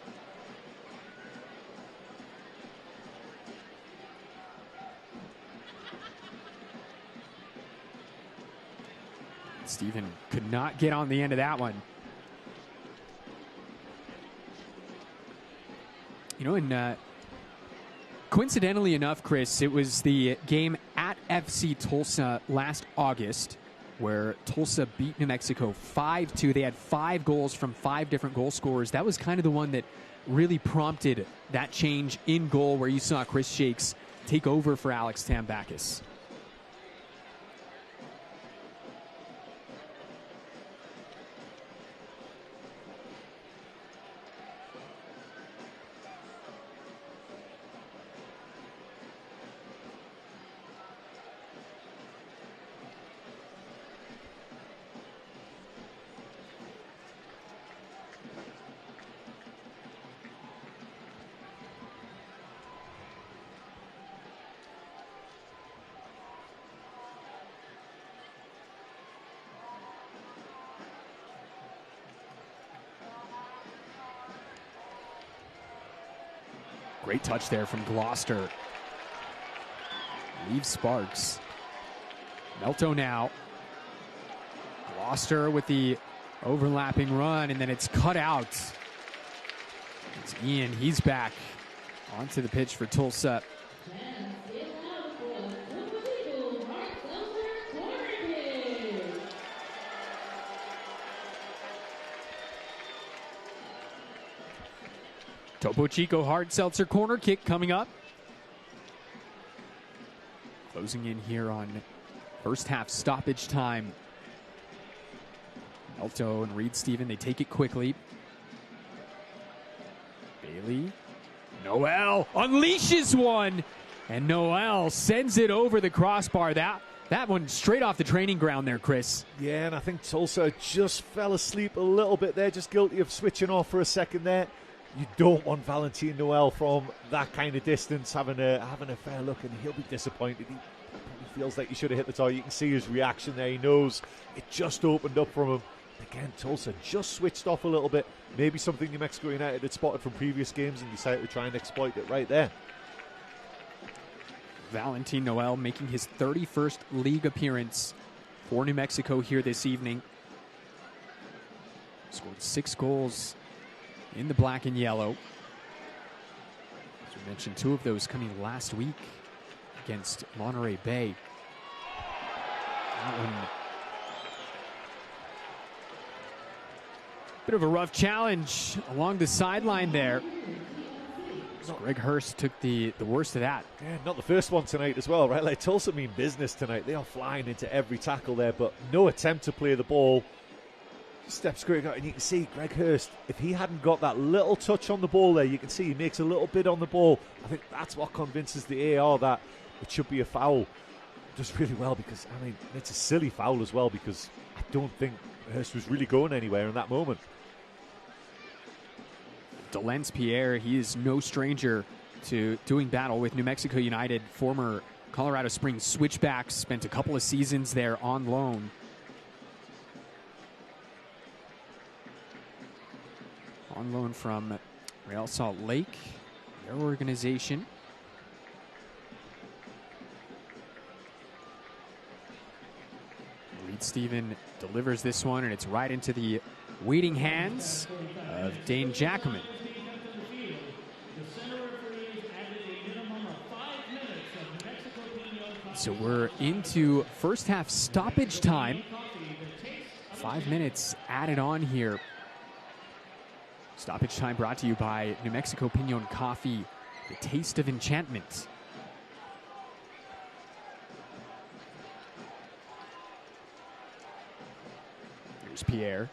Stephen could not get on the end of that one. And coincidentally enough, Chris, it was the game at FC Tulsa last August where Tulsa beat New Mexico 5-2. They had 5 goals from 5 different goal scorers. That was kind of the one that really prompted that change in goal where you saw Chris Shakes take over for Alex Tambakis. Great touch there from Gloucester. Leaves Sparks. Melto now. Gloucester with the overlapping run, and then it's cut out. It's Ian. He's back onto the pitch for Tulsa. Topo Chico hard seltzer corner kick coming up. Closing in here on first half stoppage time. Melto and Reed Stephen, they take it quickly. Bailey. Noel unleashes one. And Noel sends it over the crossbar. That one straight off the training ground there, Chris. Yeah, and I think Tulsa just fell asleep a little bit there, just guilty of switching off for a second there. You don't want Valentin Noel from that kind of distance having a fair look, and he'll be disappointed. He probably feels like he should have hit the target. You can see his reaction there. He knows it just opened up from him. Again, Tulsa just switched off a little bit. Maybe something New Mexico United had spotted from previous games and decided to try and exploit it right there. Valentin Noel making his 31st league appearance for New Mexico here this evening. Scored 6 goals in the black and yellow. As we mentioned, 2 of those coming last week against Monterey Bay. That one, bit of a rough challenge along the sideline there. So Greg Hurst took the worst of that. Yeah, not the first one tonight as well, right? Like Tulsa mean business tonight. They are flying into every tackle there, but no attempt to play the ball. Steps Greg out, and you can see Greg Hurst, if he hadn't got that little touch on the ball there, you can see he makes a little bit on the ball. I think that's what convinces the AR that it should be a foul. Does really well, because, I mean, it's a silly foul as well, because I don't think Hurst was really going anywhere in that moment. Delence Pierre, he is no stranger to doing battle with New Mexico United. Former Colorado Springs switchback, spent a couple of seasons there on loan. On loan from Real Salt Lake, their organization. Reed Stephen delivers this one, and it's right into the waiting hands of Dane Jackman. So we're into first half stoppage time. 5 minutes added on here. Stoppage time brought to you by New Mexico Pinon Coffee, the taste of enchantment. There's Pierre.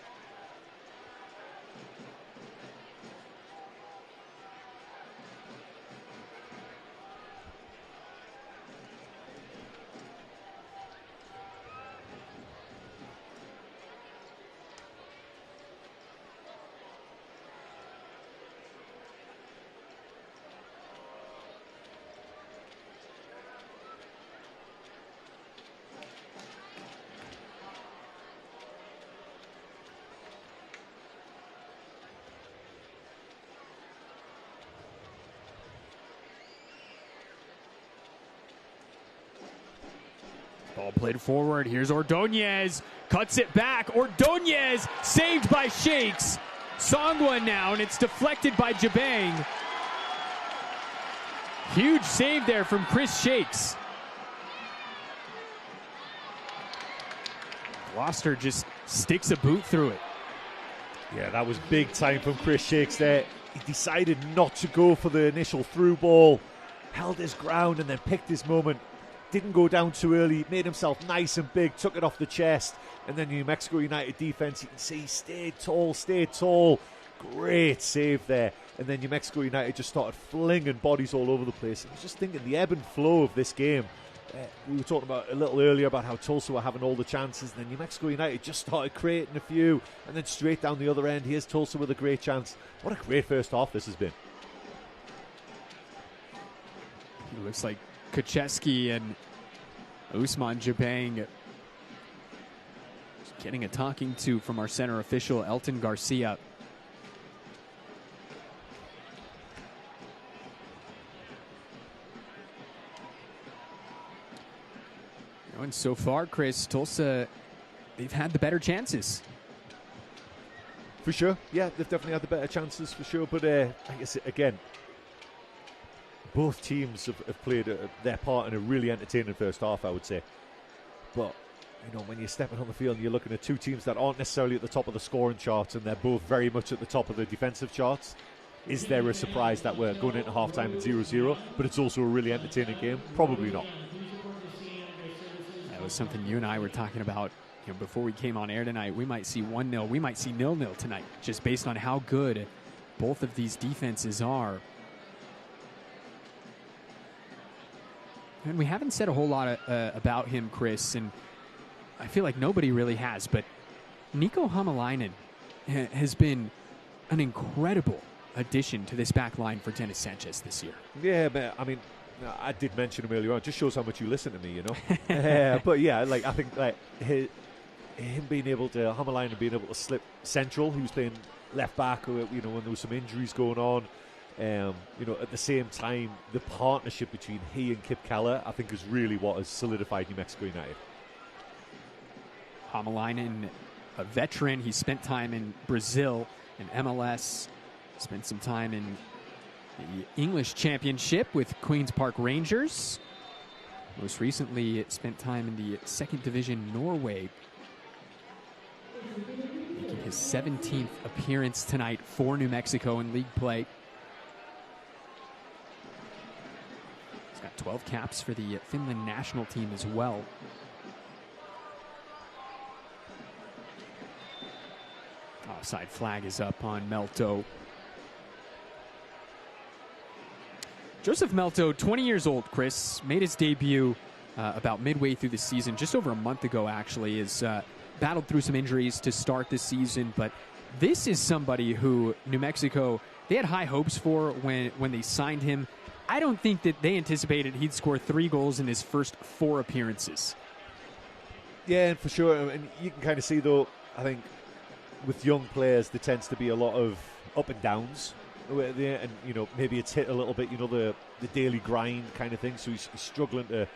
Ball played forward. Here's Ordonez. Cuts it back. Ordonez saved by Shakes. Songwa now, and it's deflected by Jabang. Huge save there from Chris Shakes. Gloucester just sticks a boot through it. Yeah, that was big time from Chris Shakes there. He decided not to go for the initial through ball, held his ground and then picked his moment. Didn't go down too early, made himself nice and big, took it off the chest, and then New Mexico United defense, you can see, stayed tall. Great save there. And then New Mexico United just started flinging bodies all over the place. I was just thinking the ebb and flow of this game. We were talking about a little earlier about how Tulsa were having all the chances, and then New Mexico United just started creating a few, and then straight down the other end, here's Tulsa with a great chance. What a great first half this has been. It looks like Kucheski and Usman Jabang getting a talking to from our center official, Elton Garcia. And so far, Chris, Tulsa, they've had the better chances. For sure. Yeah, they've definitely had the better chances, for sure. But I guess, again, both teams have played their part in a really entertaining first half, I would say. But, you know, when you're stepping on the field and you're looking at two teams that aren't necessarily at the top of the scoring charts and they're both very much at the top of the defensive charts, is there a surprise that we're going into halftime at 0-0, but it's also a really entertaining game? Probably not. That was something you and I were talking about, you know, before we came on air tonight. We might see 1-0. We might see 0-0 tonight, just based on how good both of these defenses are. And we haven't said a whole lot about him, Chris, and I feel like nobody really has, but Nico Hamalainen has been an incredible addition to this back line for Dennis Sanchez this year. Yeah, but I mean, I did mention him earlier on. It just shows how much you listen to me, you know. But yeah, like I think like him being able to Hamalainen being able to slip central. He was playing left back, you know, when there was some injuries going on. You know, at the same time, the partnership between he and Kip Keller, I think, is really what has solidified New Mexico United. Hamalainen, a veteran. He spent time in Brazil and MLS. Spent some time in the English Championship with Queen's Park Rangers. Most recently, it spent time in the second division Norway. Making his 17th appearance tonight for New Mexico in league play. He's got 12 caps for the Finland national team as well. Offside flag is up on Melto. Joseph Melto, 20 years old, Chris, made his debut about midway through the season, just over a month ago, actually. Has battled through some injuries to start the season, but this is somebody who New Mexico, they had high hopes for when they signed him. I don't think that they anticipated he'd score 3 goals in his first 4 appearances. Yeah, for sure. And you can kind of see, though, I think with young players, there tends to be a lot of up and downs. And, you know, maybe it's hit a little bit, you know, the daily grind kind of thing. So he's struggling to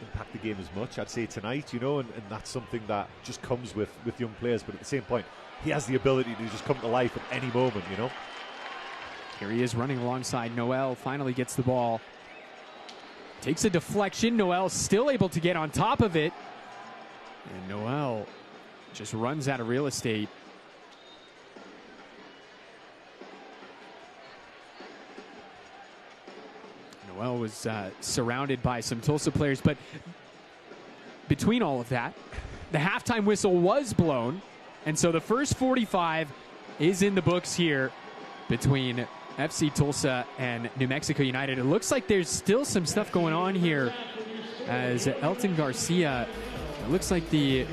impact the game as much, I'd say, tonight, you know, and that's something that just comes with young players. But at the same point, he has the ability to just come to life at any moment, you know. Here he is running alongside Noel, finally gets the ball. Takes a deflection, Noel still able to get on top of it. And Noel just runs out of real estate. Noel was surrounded by some Tulsa players, but between all of that, the halftime whistle was blown, And so the first 45 is in the books here between FC Tulsa and New Mexico United. It looks like there's still some stuff going on here as Elton Garcia, it looks like the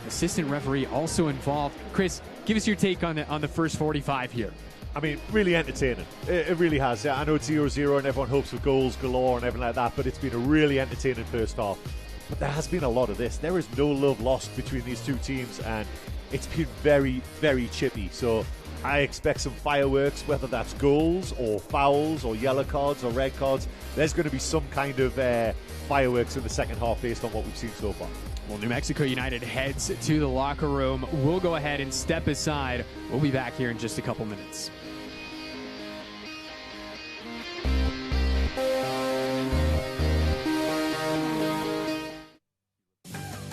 assistant referee also involved. Chris, give us your take on the first 45 here. I mean, really entertaining. It really has. I know it's 0-0 and everyone hopes for goals galore and everything like that, but it's been a really entertaining first half. But there has been a lot of this. There is no love lost between these two teams, and it's been very, very chippy. So I expect some fireworks, whether that's goals or fouls or yellow cards or red cards. There's going to be some kind of fireworks in the second half based on what we've seen so far. Well, New Mexico United heads to the locker room. We'll go ahead and step aside. We'll be back here in just a couple minutes.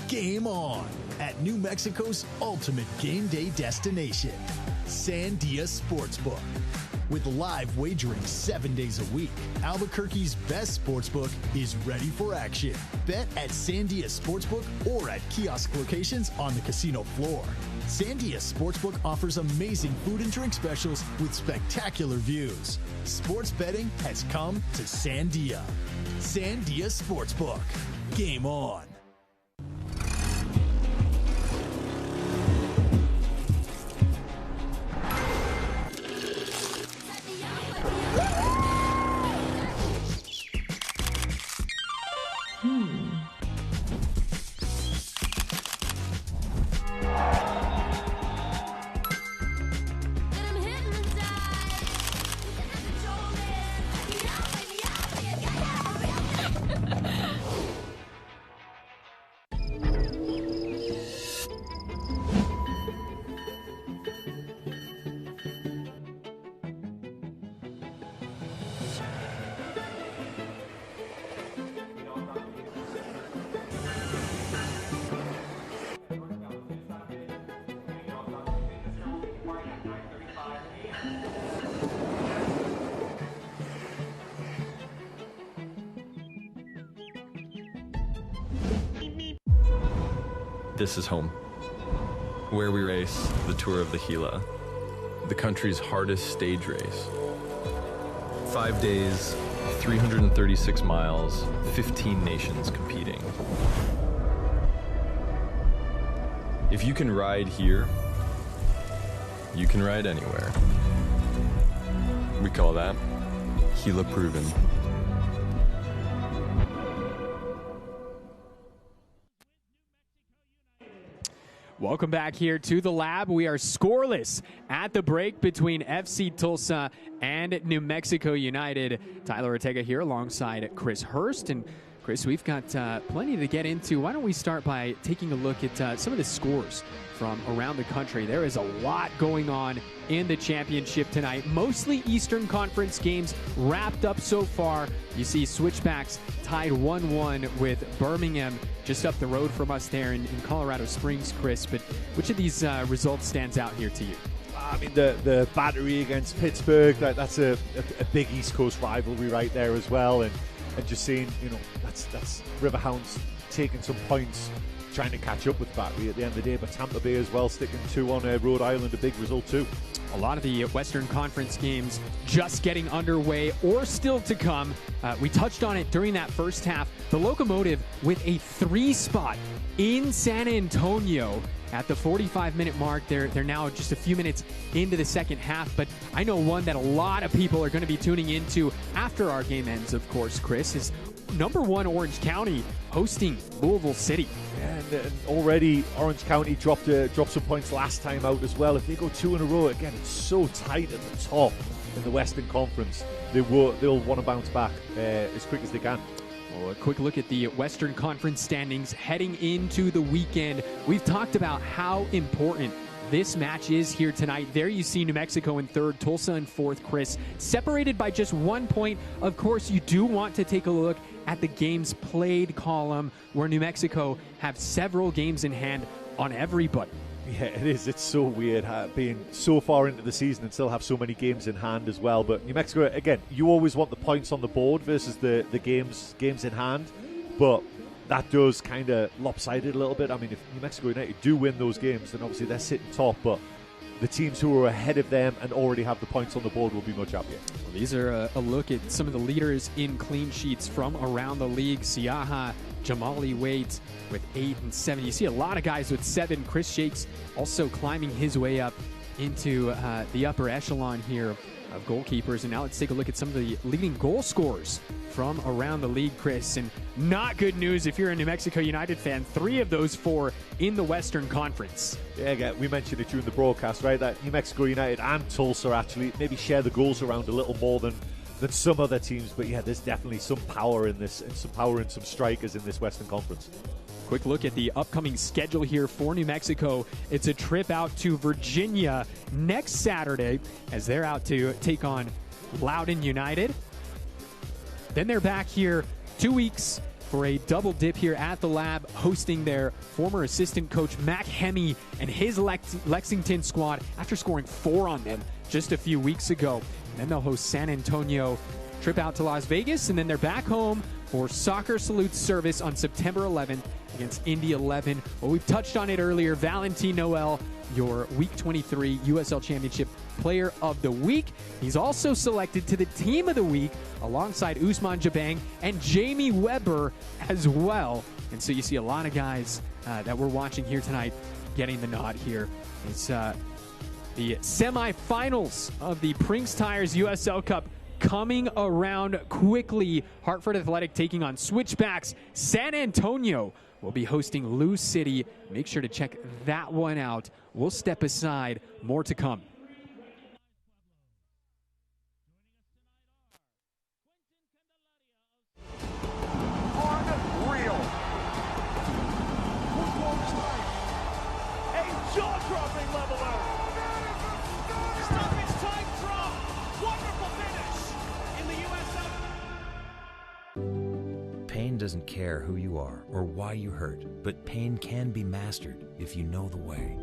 Game on at New Mexico's ultimate game day destination, Sandia Sportsbook. With live wagering 7 days a week, Albuquerque's best sportsbook is ready for action. Bet at Sandia Sportsbook or at kiosk locations on the casino floor. Sandia Sportsbook offers amazing food and drink specials with spectacular views. Sports betting has come to Sandia. Sandia Sportsbook. Game on. This is home, where we race the Tour of the Gila, the country's hardest stage race. 5 days, 336 miles, 15 nations competing. If you can ride here, you can ride anywhere. We call that Gila Proven. Welcome back here to the lab. We are scoreless at the break between FC Tulsa and New Mexico United. Tyler Ortega here alongside Chris Hurst. And Chris, we've got plenty to get into. Why don't we start by taking a look at some of the scores from around the country. There is a lot going on in the championship tonight. Mostly Eastern Conference games wrapped up so far. You see Switchbacks tied 1-1 with Birmingham just up the road from us there in Colorado Springs, Chris. But which of these results stands out here to you? I mean, the battery against Pittsburgh, that's a big East Coast rivalry right there as well. And just seeing, you know, that's Riverhounds taking some points, trying to catch up with Battery at the end of the day. But Tampa Bay as well, sticking 2 on Rhode Island, a big result too. A lot of the Western Conference games just getting underway or still to come. We touched on it during that first half. The Locomotive with a 3 spot in San Antonio at the 45-minute mark. They're now just a few minutes into the second half, but I know one that a lot of people are going to be tuning into after our game ends, of course, Chris, is number 1 Orange County hosting Louisville City. And already Orange County dropped some points last time out as well. If they go 2 in a row, again, it's so tight at the top in the Western Conference. They'll want to bounce back as quick as they can. Well, a quick look at the Western Conference standings heading into the weekend. We've talked about how important this match is here tonight. There you see New Mexico in 3rd, Tulsa in 4th, Chris. Separated by just 1 point. Of course, you do want to take a look at the games played column, where New Mexico have several games in hand on everybody. Yeah, it is. It's so weird being so far into the season and still have so many games in hand as well. But New Mexico, again, you always want the points on the board versus the games in hand. But that does kind of lopside it a little bit. I mean, if New Mexico United do win those games, then obviously they're sitting top, but the teams who are ahead of them and already have the points on the board will be much happier. Well, these are a look at some of the leaders in clean sheets from around the league. Siaha, Jamali Waite with 8 and 7. You see a lot of guys with 7. Chris Shakes also climbing his way up into the upper echelon here of goalkeepers. And now let's take a look at some of the leading goal scorers from around the league, Chris. And not good news if you're a New Mexico United fan. 3 of those 4 in the Western Conference. Yeah, we mentioned it during the broadcast, right? That New Mexico United and Tulsa actually maybe share the goals around a little more than some other teams. But yeah, there's definitely some power in this, and some power in some strikers in this Western Conference. Quick look at the upcoming schedule here for New Mexico. It's a trip out to Virginia next Saturday as they're out to take on Loudoun United. Then they're back here 2 weeks for a double dip here at the Lab, hosting their former assistant coach Mac Hemme and his Lexington squad after scoring 4 on them just a few weeks ago. And then they'll host San Antonio, trip out to Las Vegas, and then they're back home for Soccer Salute service on September 11th against Indy 11. Well, we've touched on it earlier. Valentin Noel, your Week 23 USL Championship Player of the Week. He's also selected to the Team of the Week alongside Usman Jabang and Jamie Weber as well. And so you see a lot of guys that we're watching here tonight getting the nod here. It's the semifinals of the Prinks Tires USL Cup coming around quickly. Hartford Athletic taking on Switchbacks. San Antonio will be hosting Lou City. Make sure to check that one out. We'll step aside. More to come. Unreal. Football's life. A jaw-dropping leveler. Stoppage time draw. Wonderful finish in the USL. Pain doesn't care who you are or why you hurt, but pain can be mastered if you know the way.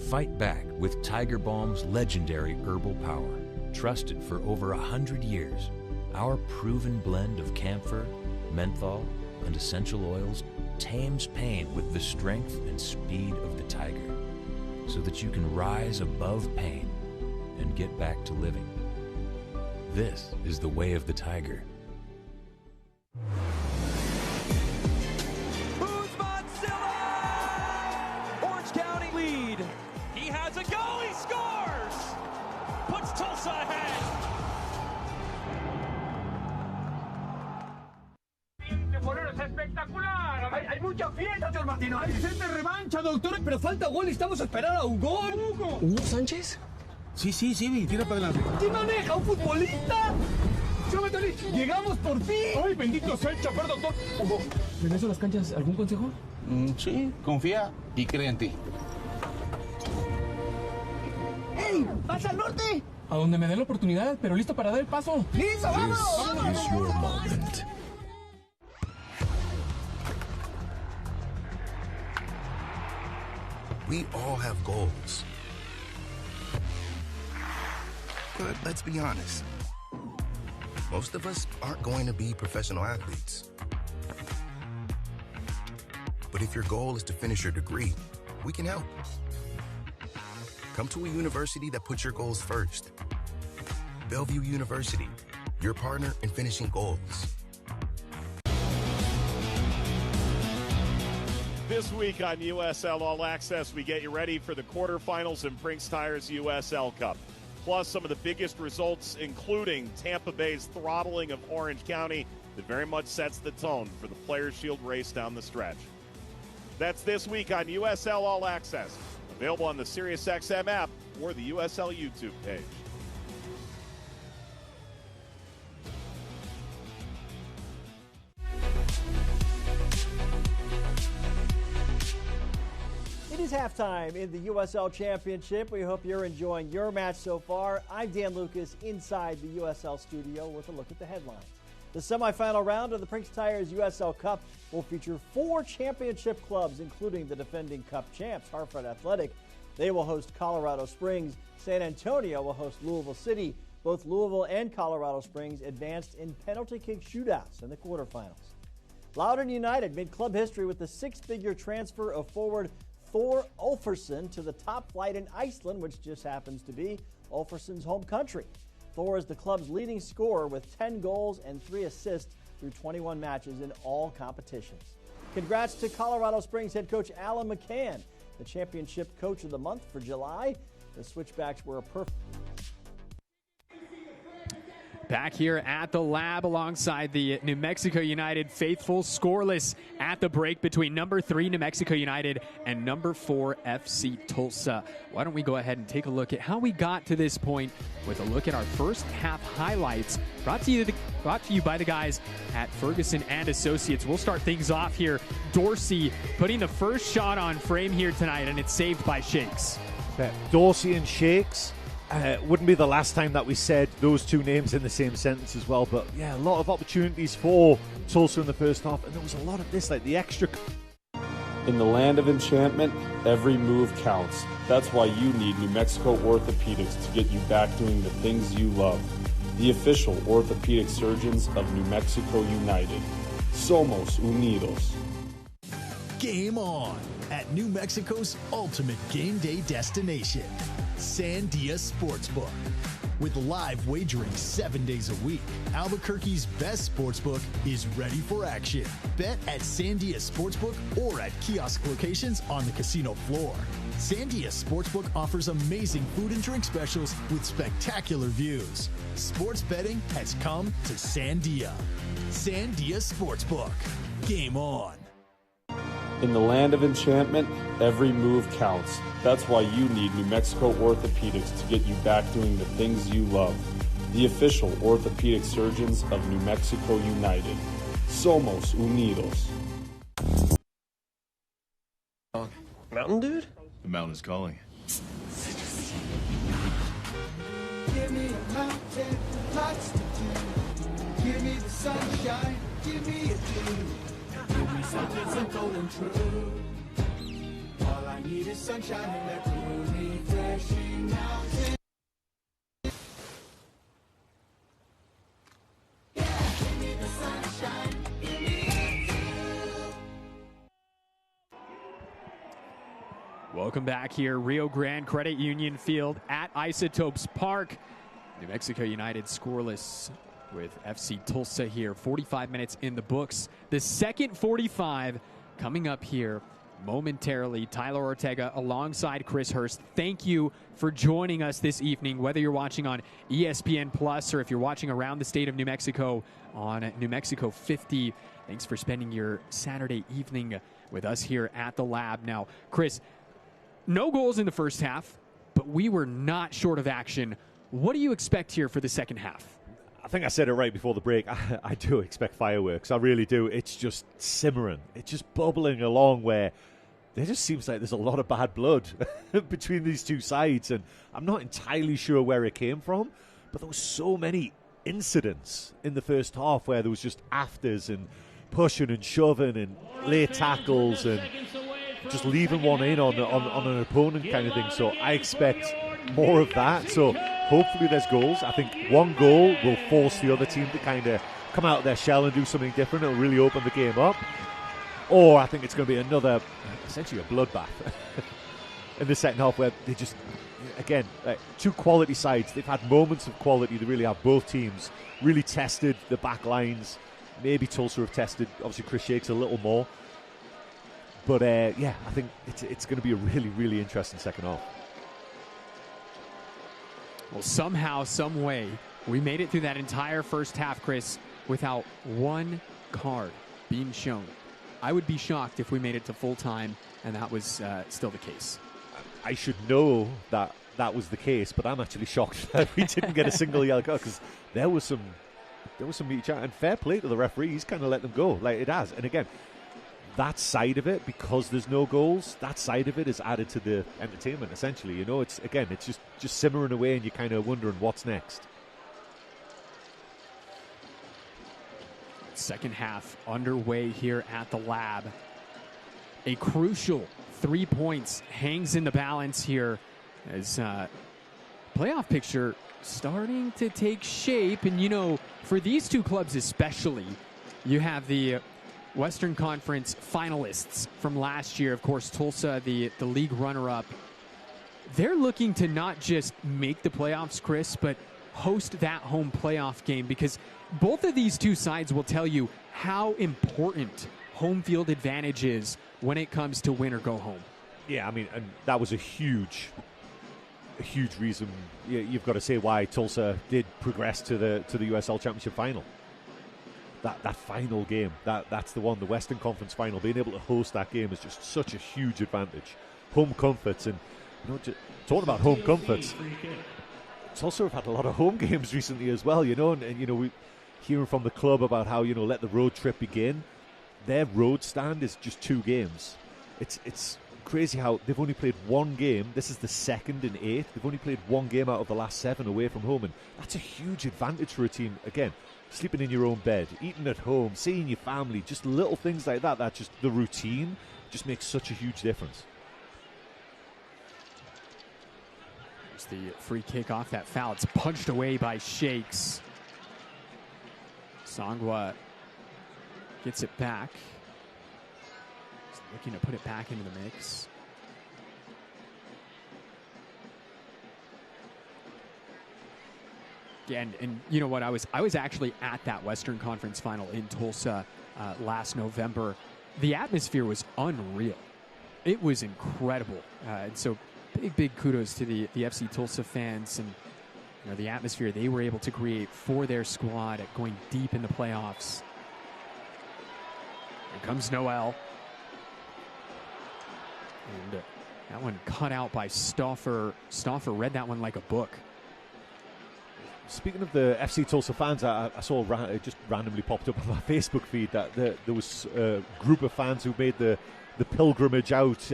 Fight back with Tiger Balm's legendary herbal power. Trusted for over 100 years, our proven blend of camphor, menthol, and essential oils tames pain with the strength and speed of the tiger, so that you can rise above pain and get back to living. This is the way of the tiger. He has a goal, he scores! Puts Tulsa ahead. Espectacular. Hay mucha fiesta, señor Martino. Hay de revancha, doctor. Pero falta gol, estamos a esperar a Hugo. ¿Hugo Sánchez? Sí, tira para adelante. ¿Quién maneja? ¿Un futbolista? Llegamos por fin. Ay, bendito sea el chofer, doctor. Hugo, ¿regreso a las canchas? ¿Algún consejo? Sí, confía y cree en ti. ¡Ey! ¡Vas al norte! A donde me dé la oportunidad, pero listo para dar el paso. ¡Listo, vamos! This is your moment. We all have goals. But let's be honest. Most of us aren't going to be professional athletes. But if your goal is to finish your degree, we can help. Come to a university that puts your goals first. Bellevue University, your partner in finishing goals. This week on USL All Access, we get you ready for the quarterfinals in Prinks Tires USL Cup. Plus some of the biggest results, including Tampa Bay's throttling of Orange County that very much sets the tone for the Players' Shield race down the stretch. That's this week on USL All Access. Available on the SiriusXM app or the USL YouTube page. It is halftime in the USL Championship. We hope you're enjoying your match so far. I'm Dan Lucas inside the USL studio with a look at the headlines. The semifinal round of the Prinks Tires USL Cup will feature 4 championship clubs, including the defending Cup champs, Hartford Athletic. They will host Colorado Springs. San Antonio will host Louisville City. Both Louisville and Colorado Springs advanced in penalty kick shootouts in the quarterfinals. Loudoun United made club history with the six-figure transfer of forward Thor Ulfarsson to the top flight in Iceland, which just happens to be Ulfarsson's home country. Thor is the club's leading scorer with 10 goals and 3 assists through 21 matches in all competitions. Congrats to Colorado Springs head coach Alan McCann, the championship coach of the month for July. The Switchbacks were a perfect. Back here at the lab alongside the New Mexico United faithful, scoreless at the break between number 3 New Mexico United and number 4 FC Tulsa. Why don't we go ahead and take a look at how we got to this point with a look at our first half highlights brought to you by the guys at Ferguson and Associates. We'll start things off here. Dorsey putting the first shot on frame here tonight, and it's saved by Shakes. Dorsey and Shakes. Wouldn't be the last time that we said those two names in the same sentence as well, but yeah, a lot of opportunities for Tulsa in the first half, and there was a lot of this, like the extra. In the land of enchantment, every move counts. That's why you need New Mexico Orthopedics to get you back doing the things you love. The official orthopedic surgeons of New Mexico United. Somos Unidos. Game on at New Mexico's ultimate game day destination, Sandia Sportsbook. With live wagering 7 days a week, Albuquerque's best sportsbook is ready for action. Bet at Sandia Sportsbook or at kiosk locations on the casino floor. Sandia Sportsbook offers amazing food and drink specials with spectacular views. Sports betting has come to Sandia. Sandia Sportsbook. Game on. In the land of enchantment, every move counts. That's why you need New Mexico Orthopedics to get you back doing the things you love. The official orthopedic surgeons of New Mexico United. Somos Unidos. Mountain dude? The mountain is calling. Give me a mountain, lots to do. Give me the sunshine, give me a dream. Give me something simple and true. All I need is sunshine and that cool, refreshing mountain. Yeah, give me the sunshine, give me Welcome back here, Rio Grande Credit Union Field at Isotopes Park. New Mexico United scoreless with FC Tulsa here. 45 minutes in the books. The second 45 coming up here momentarily. Tyler Ortega alongside Chris Hurst. Thank you for joining us this evening, whether you're watching on ESPN Plus or if you're watching around the state of New Mexico on New Mexico 50. Thanks for spending your Saturday evening with us here at the lab. Now, Chris, no goals in the first half, but we were not short of action. What do you expect here for the second half? I think I said it right before the break. I do expect fireworks. I really do. It's just simmering. It's just bubbling along where there just seems like there's a lot of bad blood between these two sides. And I'm not entirely sure where it came from, but there were so many incidents in the first half where there was just afters and pushing and shoving and late tackles and just leaving one in on an opponent kind of thing. So I expect more of that. So hopefully there's goals. I think one goal will force the other team to kind of come out of their shell and do something different. It'll really open the game up. Or I think it's going to be another, essentially a bloodbath in the second half where they just, again, like two quality sides. They've had moments of quality. They really have. Both teams really tested the back lines. Maybe Tulsa have tested, obviously, Chris Shakes a little more. But, yeah, I think it's going to be a really, really interesting second half. Well, somehow, some way, we made it through that entire first half, Chris, without one card being shown. I would be shocked if we made it to full time and that was still the case. I should know that that was the case, but I'm actually shocked that we didn't get a single yellow card because there was some meaty chat, and fair play to the referee. He's kind of let them go like it has. And again, that side of it, because there's no goals, that side of it is added to the entertainment, essentially. You know, it's just simmering away and you're kind of wondering what's next. Second half underway here at the lab. A crucial 3 points hangs in the balance here as playoff picture starting to take shape. And, you know, for these two clubs especially, you have the Western Conference finalists from last year. Of course, Tulsa, the league runner-up. They're looking to not just make the playoffs, Chris, but host that home playoff game, because both of these two sides will tell you how important home field advantage is when it comes to win or go home. Yeah, I mean, and that was a huge reason. You've got to say why Tulsa did progress to the USL Championship final. That final game, that's the one, the Western Conference final. Being able to host that game is just such a huge advantage. Home comforts, and talking about home comforts, Tulsa have had a lot of home games recently as well. And we hearing from the club about how let the road trip begin. Their road stand is just 2 games. It's crazy how they've only played 1 game. This is the second in 8. They've only played 1 game out of the last 7 away from home, and that's a huge advantage for a team. Again, sleeping in your own bed, eating at home, seeing your family, just little things like that. Just the routine just makes such a huge difference. There's the free kick off that foul. It's punched away by Shakes. Songwa gets it back. He's looking to put it back into the mix. Yeah, and you know what? I was actually at that Western Conference final in Tulsa last November. The atmosphere was unreal. It was incredible. And so big kudos to the FC Tulsa fans and the atmosphere they were able to create for their squad at going deep in the playoffs. Here comes Noel. And that one cut out by Stauffer. Stauffer read that one like a book. Speaking of the FC Tulsa fans, I saw it just randomly popped up on my Facebook feed that there was a group of fans who made the pilgrimage out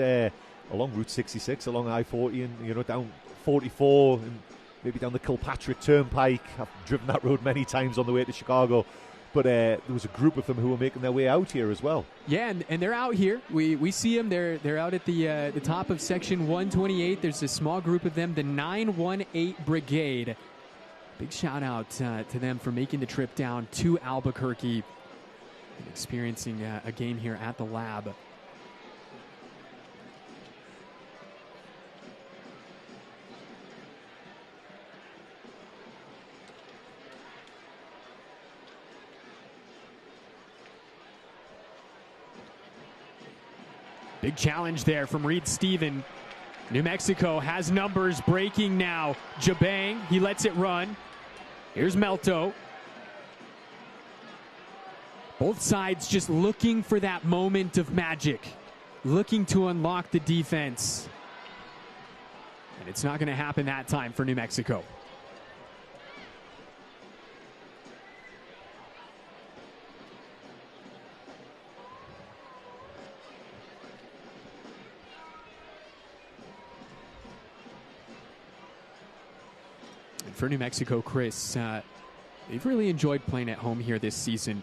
along Route 66, along I-40, and down 44, and maybe down the Kilpatrick Turnpike. I've driven that road many times on the way to Chicago. But there was a group of them who were making their way out here as well. Yeah, and they're out here. We see them. They're out at the top of Section 128. There's a small group of them, the 918 Brigade. Big shout out to them for making the trip down to Albuquerque and experiencing a game here at the Lab. Big challenge there from Reed Stephen. New Mexico has numbers breaking now. Jabang, he lets it run. Here's Melto. Both sides just looking for that moment of magic, looking to unlock the defense. And it's not going to happen that time for New Mexico. For New Mexico, Chris, they've really enjoyed playing at home here this season.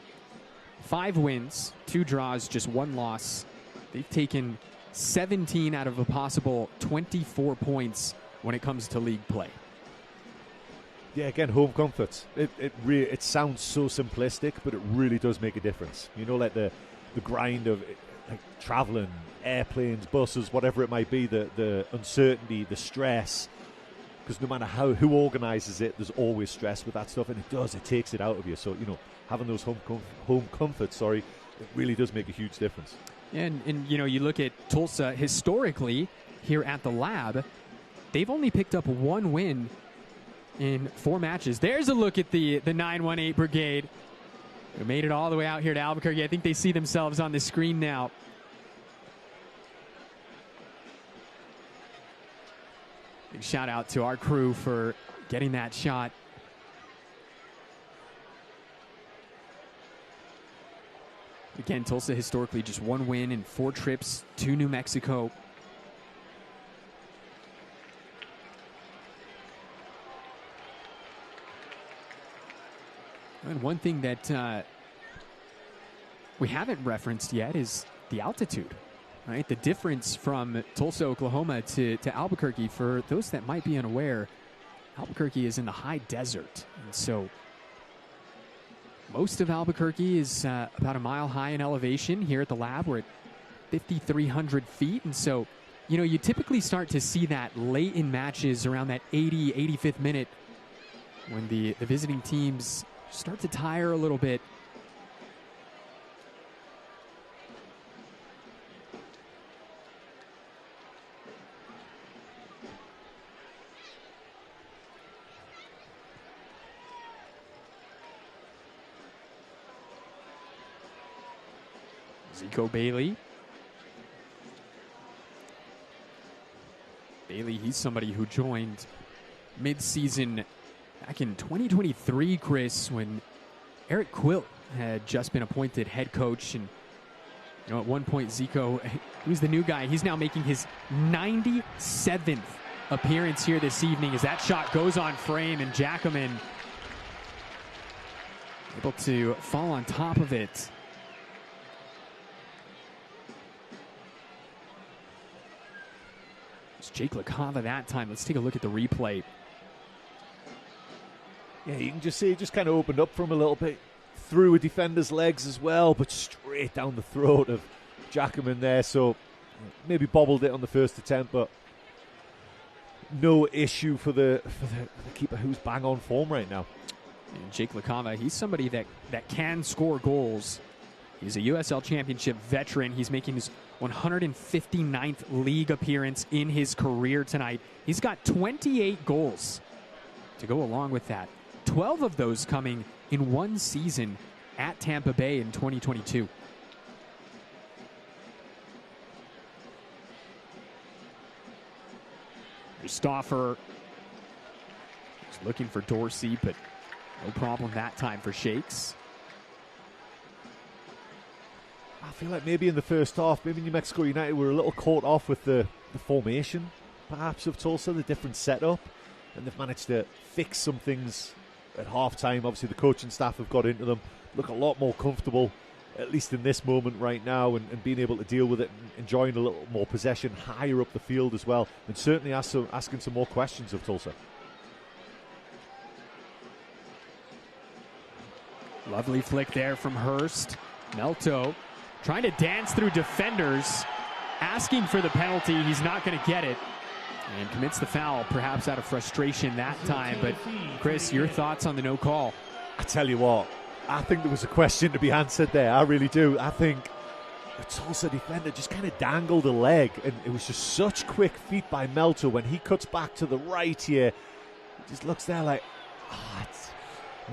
5 wins, 2 draws, just 1 loss. They've taken 17 out of a possible 24 points when it comes to league play. Yeah, again, home comfort. It sounds so simplistic, but it really does make a difference. Like the grind of traveling, airplanes, buses, whatever it might be, the uncertainty, the stress. Because no matter who organises it, there's always stress with that stuff, and it takes it out of you. So, having those home comforts, it really does make a huge difference. And you look at Tulsa historically here at the Lab, they've only picked up 1 win in 4 matches. There's a look at the 918 Brigade, who made it all the way out here to Albuquerque. I think they see themselves on the screen now. Big shout out to our crew for getting that shot. Again, Tulsa historically just 1 win in 4 trips to New Mexico. And one thing that we haven't referenced yet is the altitude. Right, the difference from Tulsa, Oklahoma to Albuquerque, for those that might be unaware, Albuquerque is in the high desert. And so Most of Albuquerque is about a mile high in elevation. Here at the lab, we're at 5,300 feet. And so, you know, you typically start to see that late in matches around that 85th minute when the visiting teams start to tire a little bit. Zico Bailey. Bailey, he's somebody who joined mid-season back in 2023, Chris, when Eric Quilt had just been appointed head coach. And you know, at one point, Zico, he was the new guy. He's now making his 97th appearance here this evening as that shot goes on frame, and Jackman able to fall on top of it. It's Jake LaCava that time. Let's take a look at the replay. Yeah, you can just see it just kind of opened up for him a little bit. Through a defender's legs as well, but straight down the throat of Jackman there. So maybe bobbled it on the first attempt, but no issue for the keeper who's bang on form right now. And Jake LaCava, he's somebody that can score goals. He's a USL Championship veteran. He's making his 159th league appearance in his career tonight. He's got 28 goals to go along with that. 12 of those coming in one season at Tampa Bay in 2022. Stoffer is looking for Dorsey, but no problem that time for Shakes. I feel like maybe in the first half, maybe New Mexico United were a little caught off with the formation, perhaps, of Tulsa, the different setup, and they've managed to fix some things at half-time. Obviously, the coaching staff have got into them, look a lot more comfortable, at least in this moment right now, and being able to deal with it and enjoying a little more possession higher up the field as well, and certainly asking some more questions of Tulsa. Lovely flick there from Hurst. Melto trying to dance through defenders, asking for the penalty. He's not going to get it, and commits the foul, perhaps out of frustration that time. But Chris, your thoughts on the no call? I tell you what, I think there was a question to be answered there. I really do. I think the Tulsa defender just kind of dangled a leg, and it was just such quick feet by Melto when he cuts back to the right here. It just looks there like,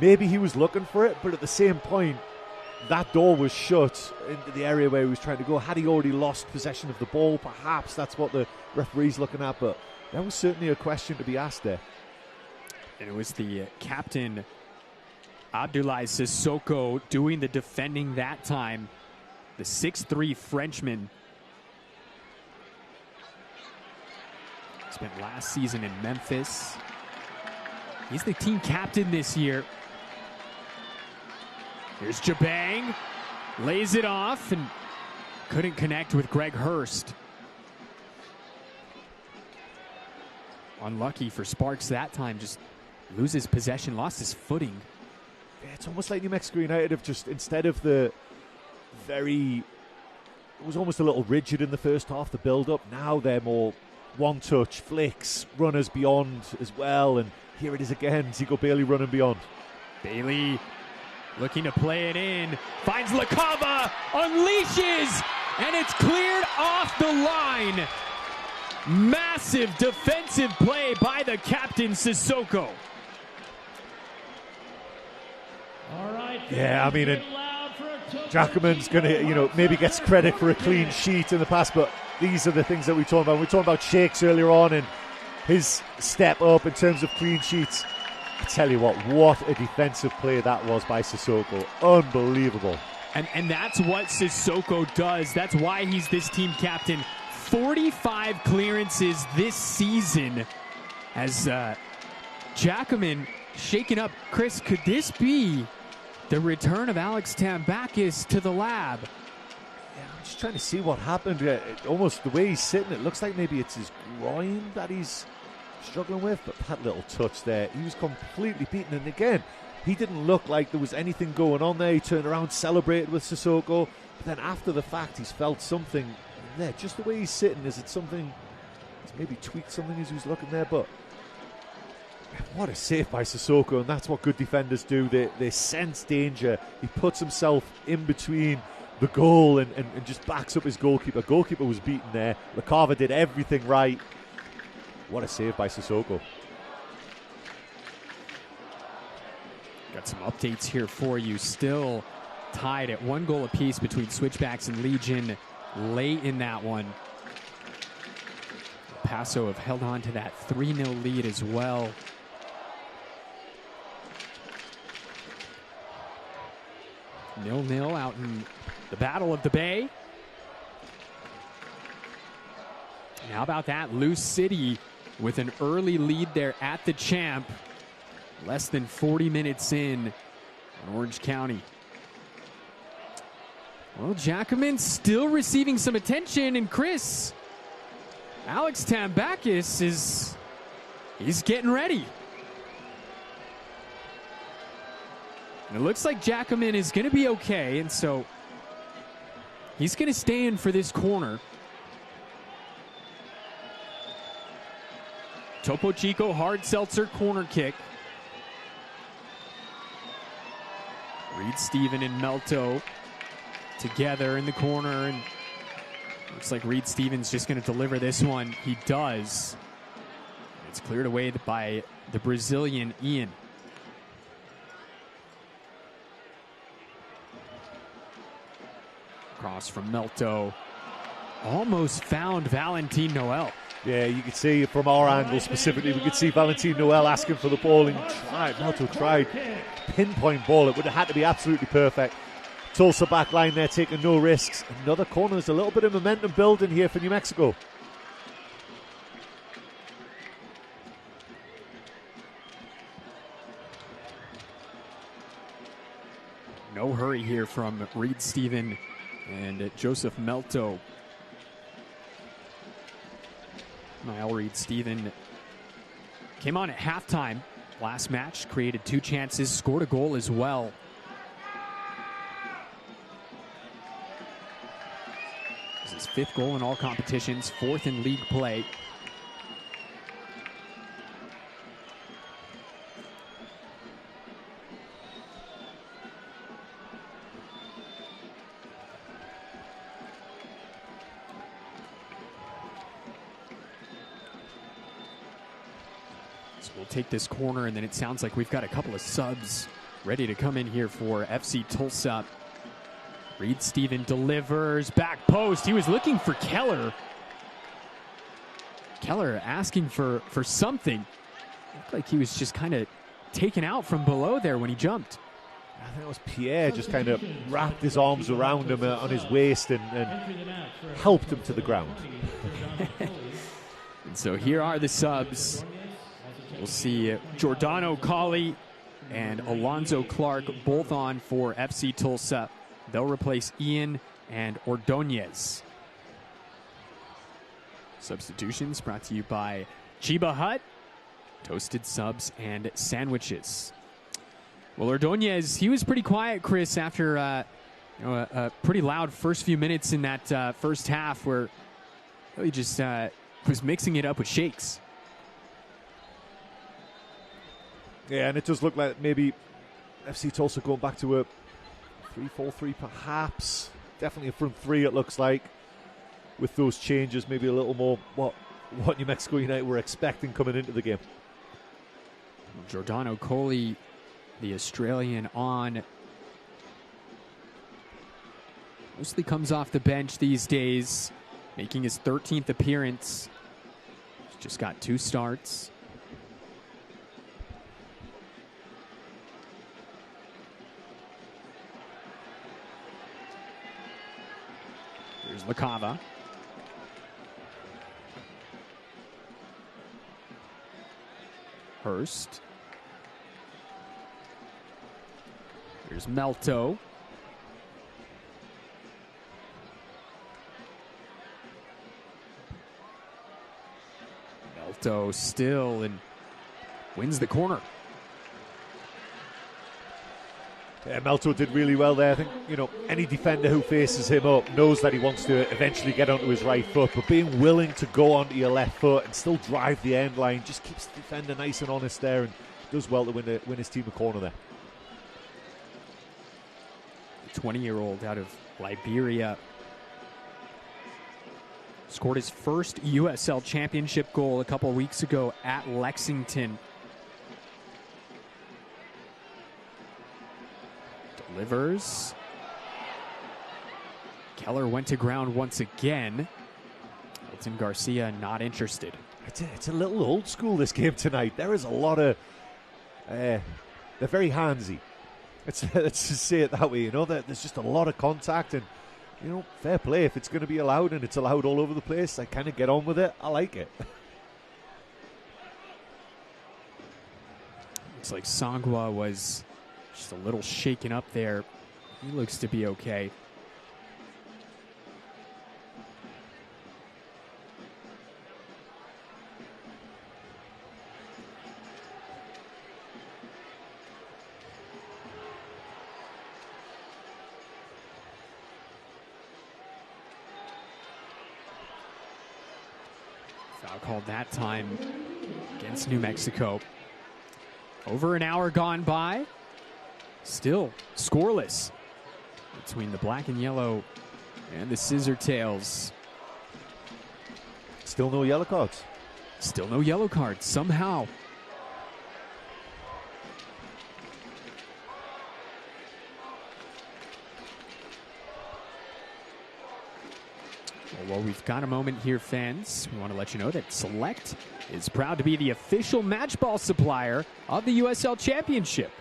maybe he was looking for it, but at the same point, that door was shut into the area where he was trying to go. Had he already lost possession of the ball, perhaps that's what the referee's looking at, but that was certainly a question to be asked there. And it was the captain, Abdoulaye Sissoko, doing the defending that time. The 6'3" Frenchman. Spent last season in Memphis. He's the team captain this year. Here's Jabang, lays it off and couldn't connect with Greg Hurst. Unlucky for Sparks that time, just loses possession, lost his footing. Yeah, it's almost like New Mexico United have just, instead of the it was almost a little rigid in the first half, the build-up. Now they're more one-touch, flicks, runners beyond as well, and here it is again, Zico Bailey running beyond. Bailey looking to play it in, finds LaCava, unleashes, and it's cleared off the line. Massive defensive play by the captain, Sissoko. All right. Yeah, I mean, and Jackman's going to, maybe gets credit for a clean sheet in the past, but these are the things that we talked about. We were talking about Shakes earlier on and his step up in terms of clean sheets. I tell you what a defensive play that was by Sissoko. Unbelievable. And that's what Sissoko does. That's why he's this team captain. 45 clearances this season as Jackman shaken up. Chris, could this be the return of Alex Tambakis to the lab? Yeah, I'm just trying to see what happened. Almost the way he's sitting, it looks like maybe it's his groin that he's struggling with, but that little touch there, he was completely beaten. And again, he didn't look like there was anything going on there. He turned around, celebrated with Sissoko. But then after the fact, he's felt something there. Just the way he's sitting, is it something? He's maybe tweaked something as he was looking there, but what a save by Sissoko, and that's what good defenders do. They sense danger. He puts himself in between the goal and just backs up his goalkeeper. Goalkeeper was beaten there. LaCava did everything right. What a save by Sissoko. Got some updates here for you. Still tied at 1 goal apiece between Switchbacks and Legion late in that one. El Paso have held on to that 3-0 lead as well. Nil-nil out in the Battle of the Bay. And how about that? Loose City with an early lead there at the Champ. Less than 40 minutes in Orange County. Well, Jackman still receiving some attention, and Chris, Alex Tambakis he's getting ready. And it looks like Jackman is going to be okay, and so he's going to stay in for this corner. Topo Chico hard seltzer corner kick. Reed Steven and Melto together in the corner, and looks like Reed Stevens just going to deliver this one. He does. It's cleared away by the Brazilian Ian. Cross from Melto. Almost found Valentin Noel. Yeah, you could see from our angle specifically, we could see Valentin Noel asking for the ball, and Melto tried pinpoint ball. It would have had to be absolutely perfect. Tulsa back line there taking no risks. Another corner. There's a little bit of momentum building here for New Mexico. No hurry here from Reed Steven and Joseph Melto. Niall Reed Steven came on at halftime last match, created 2 chances, scored a goal as well. This is his 5th goal in all competitions, 4th in league play. We'll take this corner, and then it sounds like we've got a couple of subs ready to come in here for FC Tulsa. Reed Steven delivers, back post. He was looking for Keller. Keller asking for something. Looked like he was just kind of taken out from below there when he jumped. I think it was Pierre just kind of wrapped his arms around him on his waist and helped him to the ground. And so here are the subs. We'll see Giordano Colley and Alonzo Clark both on for FC Tulsa. They'll replace Ian and Ordonez. Substitutions brought to you by Chiba Hut, toasted subs and sandwiches. Well, Ordonez, he was pretty quiet, Chris, after a pretty loud first few minutes in that first half where he just was mixing it up with shakes. Yeah, and it does look like maybe FC Tulsa going back to a 3-4-3 perhaps. Definitely a front 3 it looks like. With those changes, maybe a little more what New Mexico United were expecting coming into the game. Giordano Colley, the Australian, on. Mostly comes off the bench these days, making his 13th appearance. He's just got 2 starts. Here's LaCava. Hurst. Here's Melto. Melto still and wins the corner. Yeah, Melto did really well there. I think, any defender who faces him up knows that he wants to eventually get onto his right foot, but being willing to go onto your left foot and still drive the end line just keeps the defender nice and honest there, and does well to win his team a corner there. The 20-year-old out of Liberia scored his first USL Championship goal a couple weeks ago at Lexington. Delivers. Keller went to ground once again. Elton Garcia not interested. It's a little old school, this game tonight. There is a lot of... they're very handsy. Let's just say it that way. There's just a lot of contact, and fair play. If it's going to be allowed, and it's allowed all over the place, I kind of get on with it. I like it. Looks like Sangwa was just a little shaken up there. He looks to be okay. Foul called that time against New Mexico. Over an hour gone by. Still scoreless between the black and yellow and the Scissor Tails. Still no yellow cards. Still no yellow cards, somehow. Well, we've got a moment here, fans. We want to let you know that Select is proud to be the official match ball supplier of the USL Championship.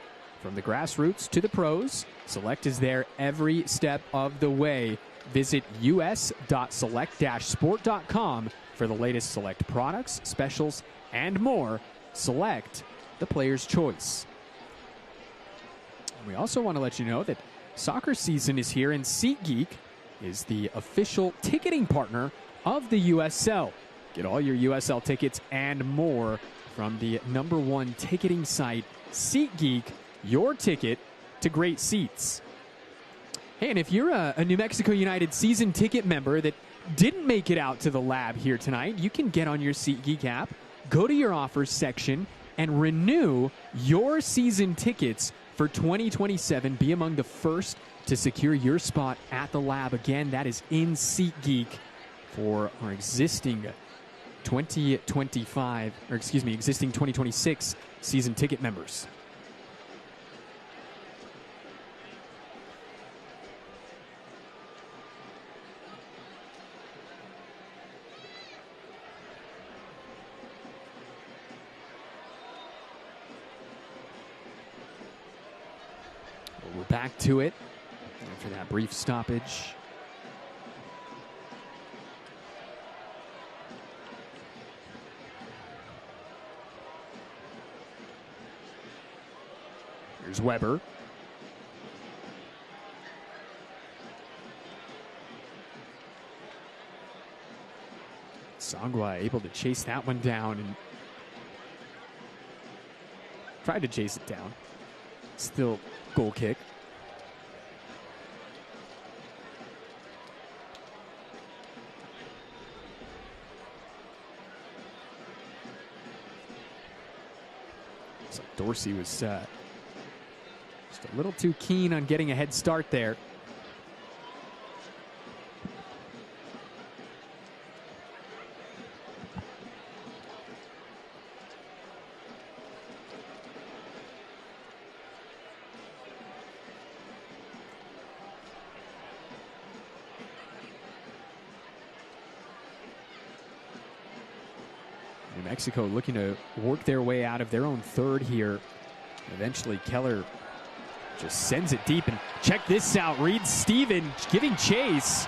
From the grassroots to the pros, Select is there every step of the way. Visit us.select-sport.com for the latest Select products, specials, and more. Select, the player's choice. We also want to let you know that soccer season is here, and SeatGeek is the official ticketing partner of the USL. Get all your USL tickets and more from the #1 ticketing site, SeatGeek, your ticket to great seats. Hey, and if you're a New Mexico United season ticket member that didn't make it out to the lab here tonight, you can get on your SeatGeek app, go to your offers section, and renew your season tickets for 2027. Be among the first to secure your spot at the lab. Again, that is in SeatGeek for our existing 2026 season ticket members. We're back to it after that brief stoppage. Here's Weber. Sangwa able to chase that one down and tried to chase it down. Still goal kick. So Dorsey was just a little too keen on getting a head start there. New Mexico looking to work their way out of their own third here. Eventually, Keller just sends it deep, and check this out. Reed Stephen giving chase.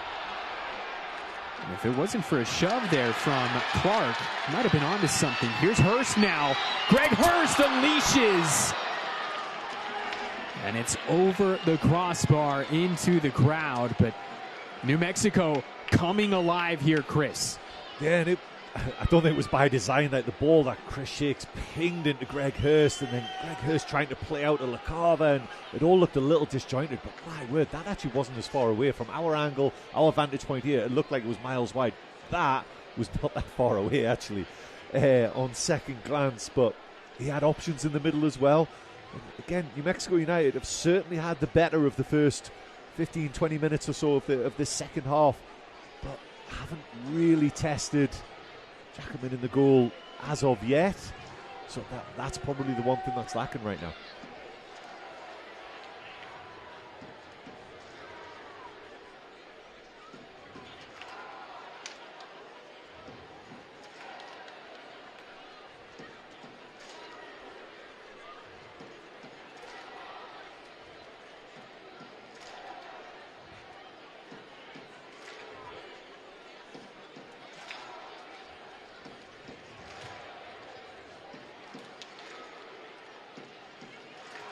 And if it wasn't for a shove there from Clark, he might have been onto something. Here's Hurst now. Greg Hurst unleashes. And it's over the crossbar into the crowd, but New Mexico coming alive here, Chris. Yeah, and I don't think it was by design that the ball that Chris Shakes pinged into Greg Hurst, and then Greg Hurst trying to play out a LaCava, and it all looked a little disjointed, but my word, that actually wasn't as far away. From our angle, our vantage point here, it looked like it was miles wide. That was not that far away, actually, on second glance, but he had options in the middle as well. And again, New Mexico United have certainly had the better of the first 15-20 minutes or so of the second half, but haven't really tested Jackman in the goal as of yet. So that's probably the one thing that's lacking right now.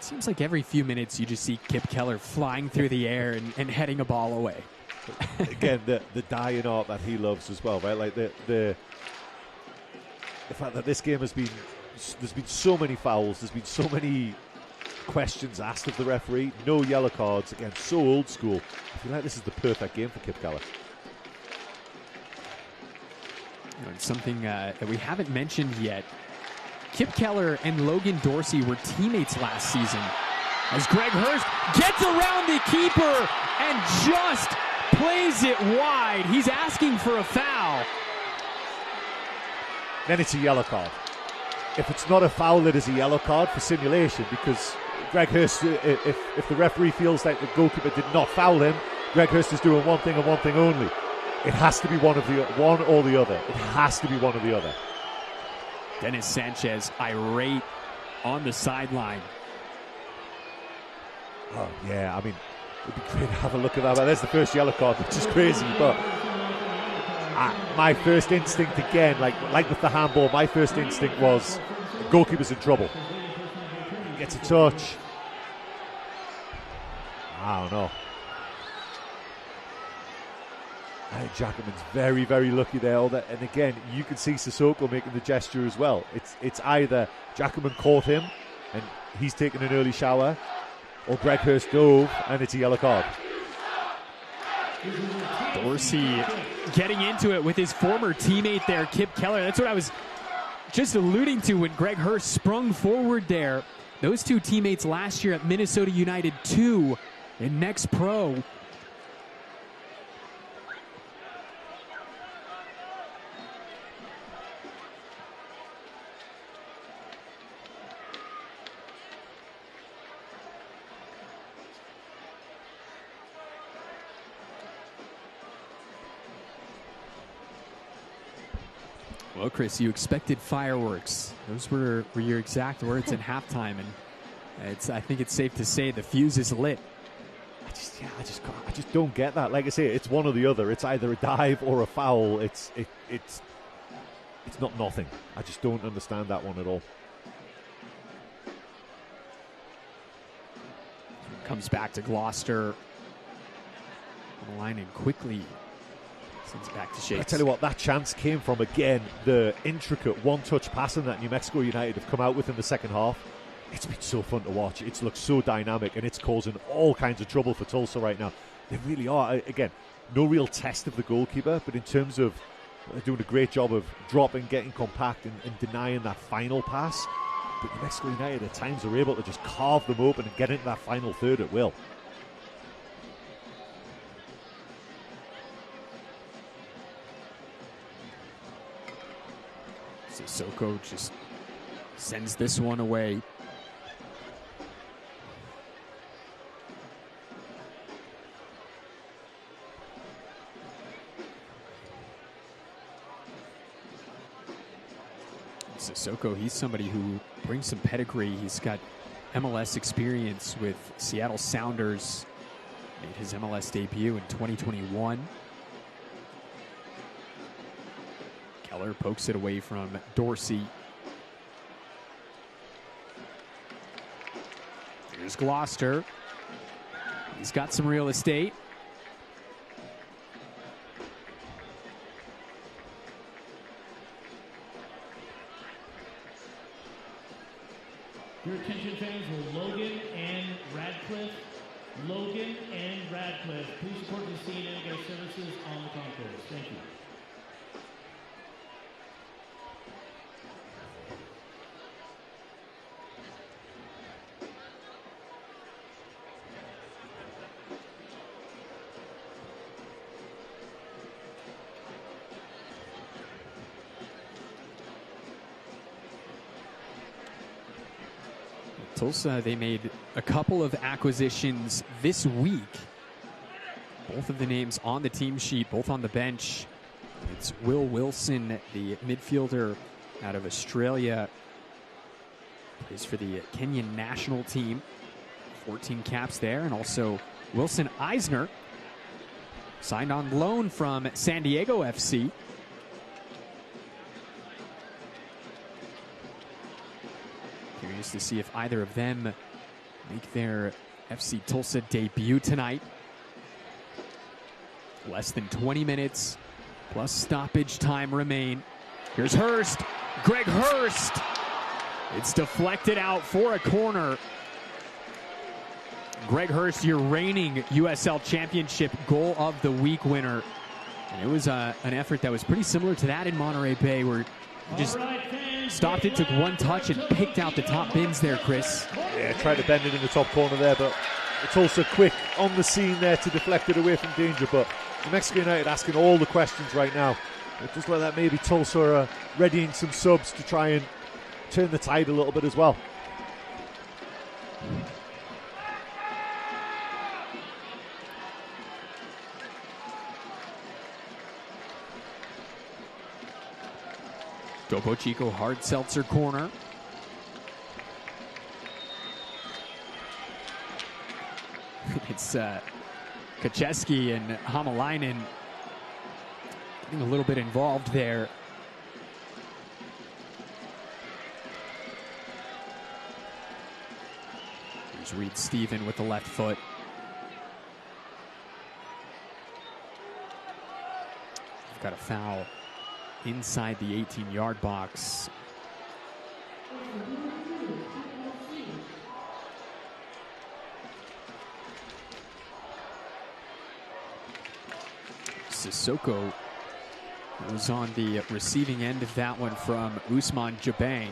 Seems like every few minutes you just see Kip Keller flying through the air and heading a ball away. Again, the dying art that he loves as well, right? Like the fact that this game there's been so many fouls, there's been so many questions asked of the referee, no yellow cards, again, so old school. I feel like this is the perfect game for Kip Keller. And something that we haven't mentioned yet, Kip Keller and Logan Dorsey were teammates last season. As Greg Hurst gets around the keeper and just plays it wide. He's asking for a foul. Then it's a yellow card. If it's not a foul, it is a yellow card for simulation, because Greg Hurst, if the referee feels like the goalkeeper did not foul him, Greg Hurst is doing one thing and one thing only. It has to be one or the other. It has to be one or the other. Dennis Sanchez irate on the sideline. Oh, yeah, I mean, it'd be great to have a look at that. There's the first yellow card, which is crazy, but my first instinct again, like with the handball, my first instinct was the goalkeeper's in trouble. He gets a touch. I don't know. I think Jackman's very, very lucky there. And again, you can see Sissoko making the gesture as well. It's either Jackman caught him and he's taking an early shower, or Greg Hurst dove and it's a yellow card. Dorsey getting into it with his former teammate there, Kip Keller. That's what I was just alluding to when Greg Hurst sprung forward there. Those two teammates last year at Minnesota United 2 in Next Pro. Well, Chris, you expected fireworks. Those were your exact words in halftime, and I think it's safe to say the fuse is lit. I just don't get that. Like I say, it's one or the other. It's either a dive or a foul. It's not nothing. I just don't understand that one at all. Comes back to Gloucester on the line and quickly sends it back to Shakes. I tell you what, that chance came from, again, the intricate one-touch passing that New Mexico United have come out with in the second half. It's been so fun to watch. It's looked so dynamic, and it's causing all kinds of trouble for Tulsa right now. They really are. Again, no real test of the goalkeeper, but in terms of doing a great job of dropping, getting compact, and denying that final pass. But New Mexico United at times are able to just carve them open and get into that final third at will. Sissoko just sends this one away. Sissoko, he's somebody who brings some pedigree. He's got MLS experience with Seattle Sounders. Made his MLS debut in 2021. Keller pokes it away from Dorsey. Here's Gloucester. He's got some real estate. Your attention fans will Logan and Radcliffe. Logan and Radcliffe. Please support the CNN guest services on the concourse. Thank you. Tulsa, they made a couple of acquisitions this week. Both of the names on the team sheet, both on the bench. It's Will Wilson, the midfielder out of Australia. Plays for the Kenyan national team. 14 caps there. And also Wilson Eisner, signed on loan from San Diego FC. Curious to see if either of them make their FC Tulsa debut tonight. Less than 20 minutes plus stoppage time remain. Here's Hurst. Greg Hurst. It's deflected out for a corner. Greg Hurst, your reigning USL Championship Goal of the Week winner. And it was an effort that was pretty similar to that in Monterey Bay, where he just stopped it, took one touch, and picked out the top bins there, Chris. Yeah, tried to bend it in the top corner there, but it's also quick on the scene there to deflect it away from danger. But New Mexico United asking all the questions right now. It just like that maybe Tulsa are readying some subs to try and turn the tide a little bit as well. Topo Chico hard seltzer corner. It's Kacheski and Hamalainen getting a little bit involved there. Here's Reed Stephen with the left foot. We've got a foul inside the 18-yard box. Sissoko was on the receiving end of that one from Usman Jabang.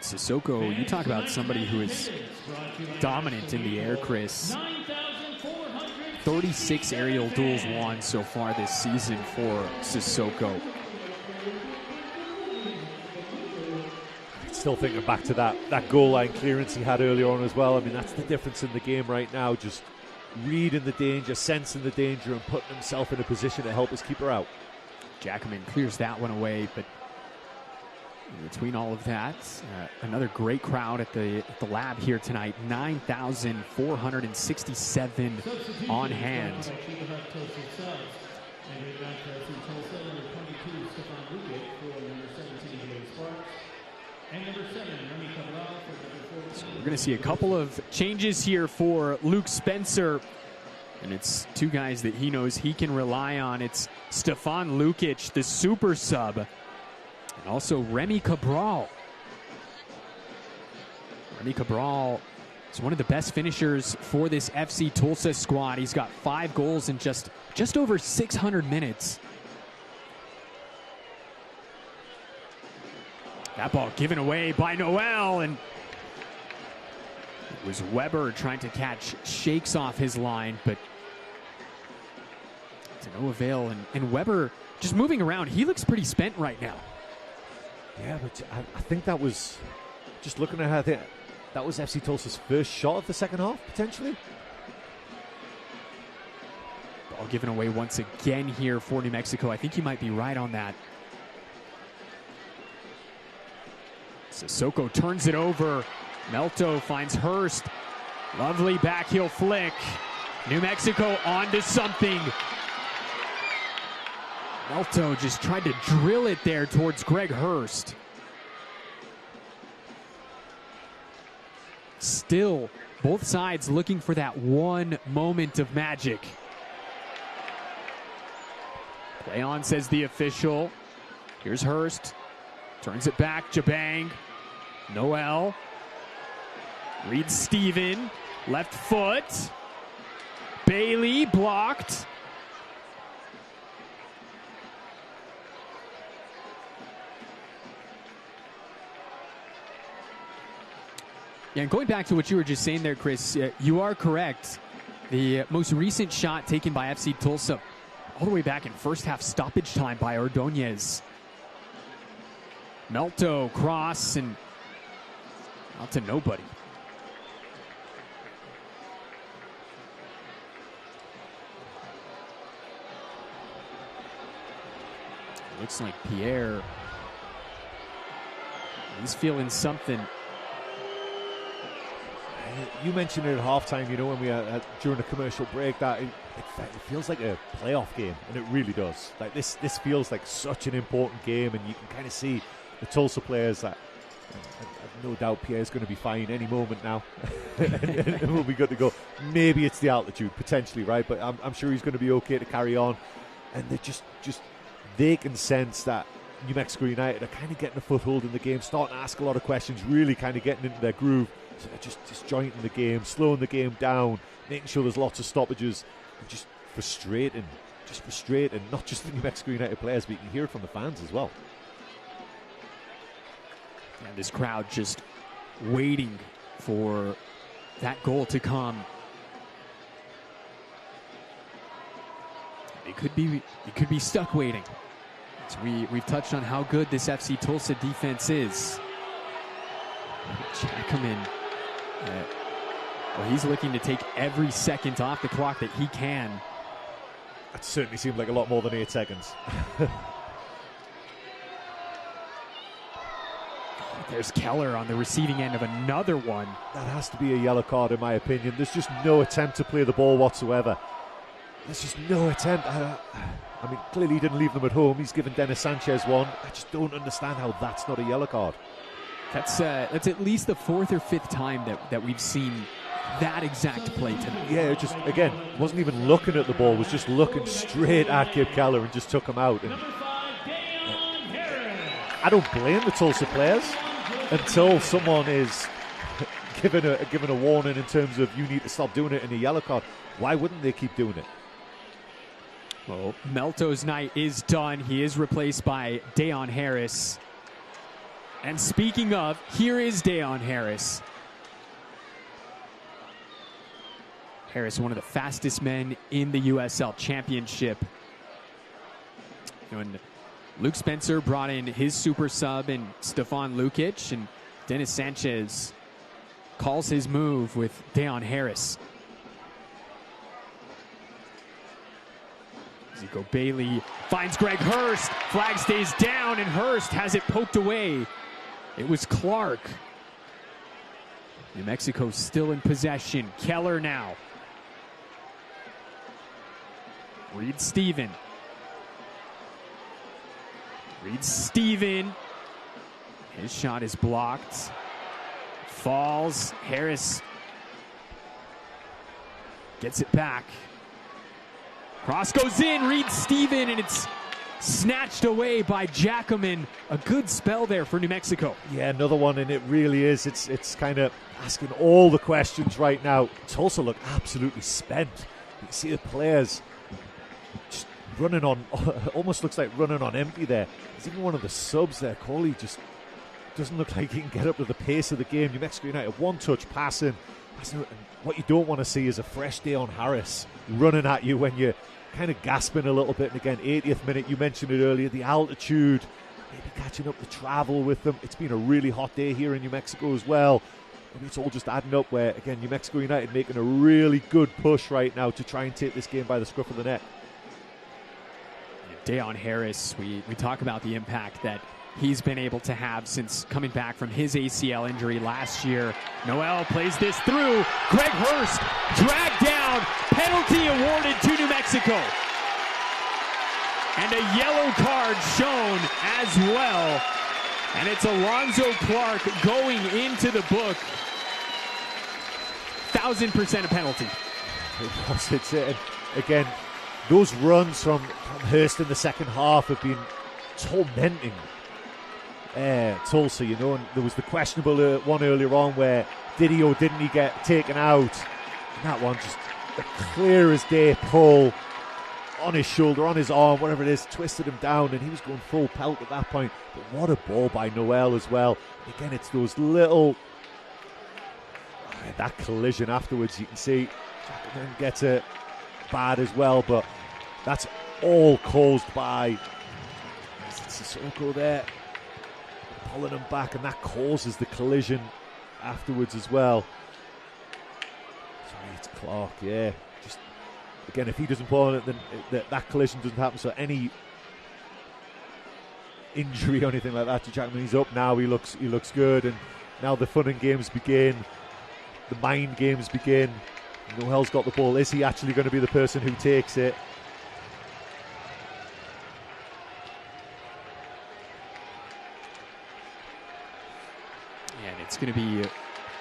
Sissoko, you talk about somebody who is dominant in the air, Chris. 36 aerial duels won so far this season for Sissoko. Still thinking back to that goal line clearance he had earlier on as well. I mean, that's the difference in the game right now. Just reading the danger, sensing the danger, and putting himself in a position to help his keeper out. Jackman clears that one away, but in between all of that, another great crowd at the lab here tonight. 9,467 on hand. So we're going to see a couple of changes here for Luke Spencer. And it's two guys that he knows he can rely on. It's Stefan Lukic, the super sub, and also Remy Cabral. Remy Cabral is one of the best finishers for this FC Tulsa squad. He's got 5 goals in just over 600 minutes. That ball given away by Noel, and it was Weber trying to catch Shakes off his line, but to no avail. And Weber just moving around. He looks pretty spent right now. Yeah, but I think that was, just looking at it, that was FC Tulsa's first shot of the second half, potentially. Ball given away once again here for New Mexico. I think you might be right on that. Sissoko turns it over. Melto finds Hurst. Lovely backheel flick. New Mexico onto something. Melto just tried to drill it there towards Greg Hurst. Still, both sides looking for that one moment of magic. Play on, says the official. Here's Hurst. Turns it back. Jabang. Noel. Reed Steven. Left foot. Bailey blocked. Yeah, and going back to what you were just saying there, Chris, you are correct. The most recent shot taken by FC Tulsa all the way back in first half stoppage time by Ordonez. Melto, cross, and out to nobody. Looks like Pierre, he's feeling something. You mentioned it at halftime, you know, when we during the commercial break, that it feels like a playoff game, and it really does. Like this feels like such an important game, and you can kind of see the Tulsa players that I've no doubt Pierre's going to be fine any moment now, and we'll be good to go. Maybe it's the altitude, potentially, right? But I'm sure he's going to be okay to carry on, and they just they can sense that New Mexico United are kind of getting a foothold in the game, starting to ask a lot of questions, really kind of getting into their groove. So they're just disjointing the game, slowing the game down, making sure there's lots of stoppages, and just frustrating, not just the New Mexico United players, but you can hear it from the fans as well. And this crowd just waiting for that goal to come. It could be stuck waiting. So we've touched on how good this FC Tulsa defense is. Jackaman, well, he's looking to take every second off the clock that he can. That certainly seemed like a lot more than 8 seconds. There's Keller on the receiving end of another one. That has to be a yellow card, in my opinion. There's just no attempt to play the ball whatsoever. There's just no attempt. I mean, clearly he didn't leave them at home. He's given Dennis Sanchez one. I just don't understand how that's not a yellow card. That's at least the 4th or 5th time that we've seen that exact play tonight. Yeah, just, again, wasn't even looking at the ball, was just looking straight at Kip Keller and just took him out. And I don't blame the Tulsa players until someone is given a warning in terms of you need to stop doing it in a yellow card. Why wouldn't they keep doing it? Well, Melto's night is done. He is replaced by Dayon Harris. And speaking of, here is Dayon Harris. Harris, one of the fastest men in the USL Championship. And Luke Spencer brought in his super sub and Stefan Lukic, and Dennis Sanchez calls his move with Dayon Harris. Zico Bailey finds Greg Hurst. Flag stays down, and Hurst has it poked away. It was Clark. New Mexico still in possession. Keller now. Reed Steven. His shot is blocked. Falls. Harris gets it back. Cross goes in. Reed Steven, and it's snatched away by Jackaman. A good spell there for New Mexico. Yeah, another one, and it really is. It's kind of asking all the questions right now. Tulsa look absolutely spent. You can see the players just running on, almost looks like running on empty there. There's even one of the subs there, Coley, just doesn't look like he can get up to the pace of the game. New Mexico United, one-touch passing. And what you don't want to see is a fresh Dayon Harris running at you when you're kind of gasping a little bit. And again, 80th minute, you mentioned it earlier, the altitude, maybe catching up the travel with them. It's been a really hot day here in New Mexico as well. Maybe it's all just adding up where, again, New Mexico United making a really good push right now to try and take this game by the scruff of the neck. Dayon Harris, we talk about the impact that he's been able to have since coming back from his ACL injury last year. Noel plays this through. Greg Hurst dragged down. Penalty awarded to New Mexico. And a yellow card shown as well. And it's Alonzo Clark going into the book. 1000% a penalty. Again, those runs from Hurst in the second half have been tormenting Tulsa, and there was the questionable one earlier on where did he or didn't he get taken out? And that one just a clear as day pull on his shoulder, on his arm, whatever it is, twisted him down, and he was going full pelt at that point. But what a ball by Noel as well. Again, it's those little that collision afterwards. You can see Jackman gets it bad as well, but that's all caused by Sissoko there pulling him back, and that causes the collision afterwards as well. Sorry, it's Clark, yeah. Just again, if he doesn't pull on it, then that collision doesn't happen. So any injury or anything like that to Jackman, he's up now. He looks good, and now the fun and games begin. The mind games begin. Noel's got the ball. Is he actually going to be the person who takes it? And it's going to be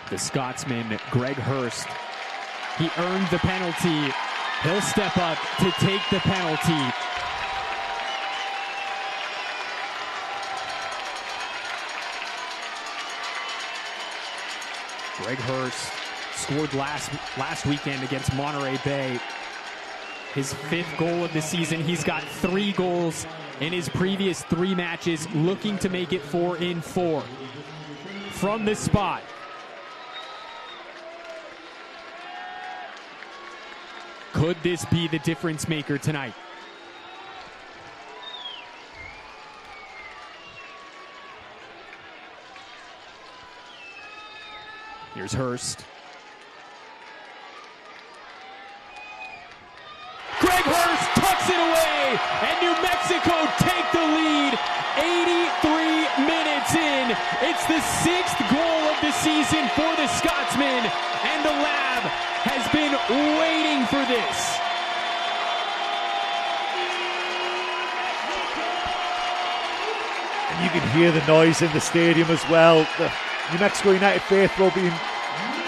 the Scotsman, Greg Hurst. He earned the penalty. He'll step up to take the penalty. Greg Hurst scored last weekend against Monterey Bay. His 5th goal of the season. He's got 3 goals in his previous 3 matches, looking to make it 4 in 4. From this spot. Could this be the difference maker tonight? Here's Hurst. Greg Hurst tucks it away, and New Mexico take the lead. 83 minutes in. It's the 6th goal of the season for the Scotsman, and the Lab has been waiting for this. And you can hear the noise in the stadium as well. The New Mexico United faithful being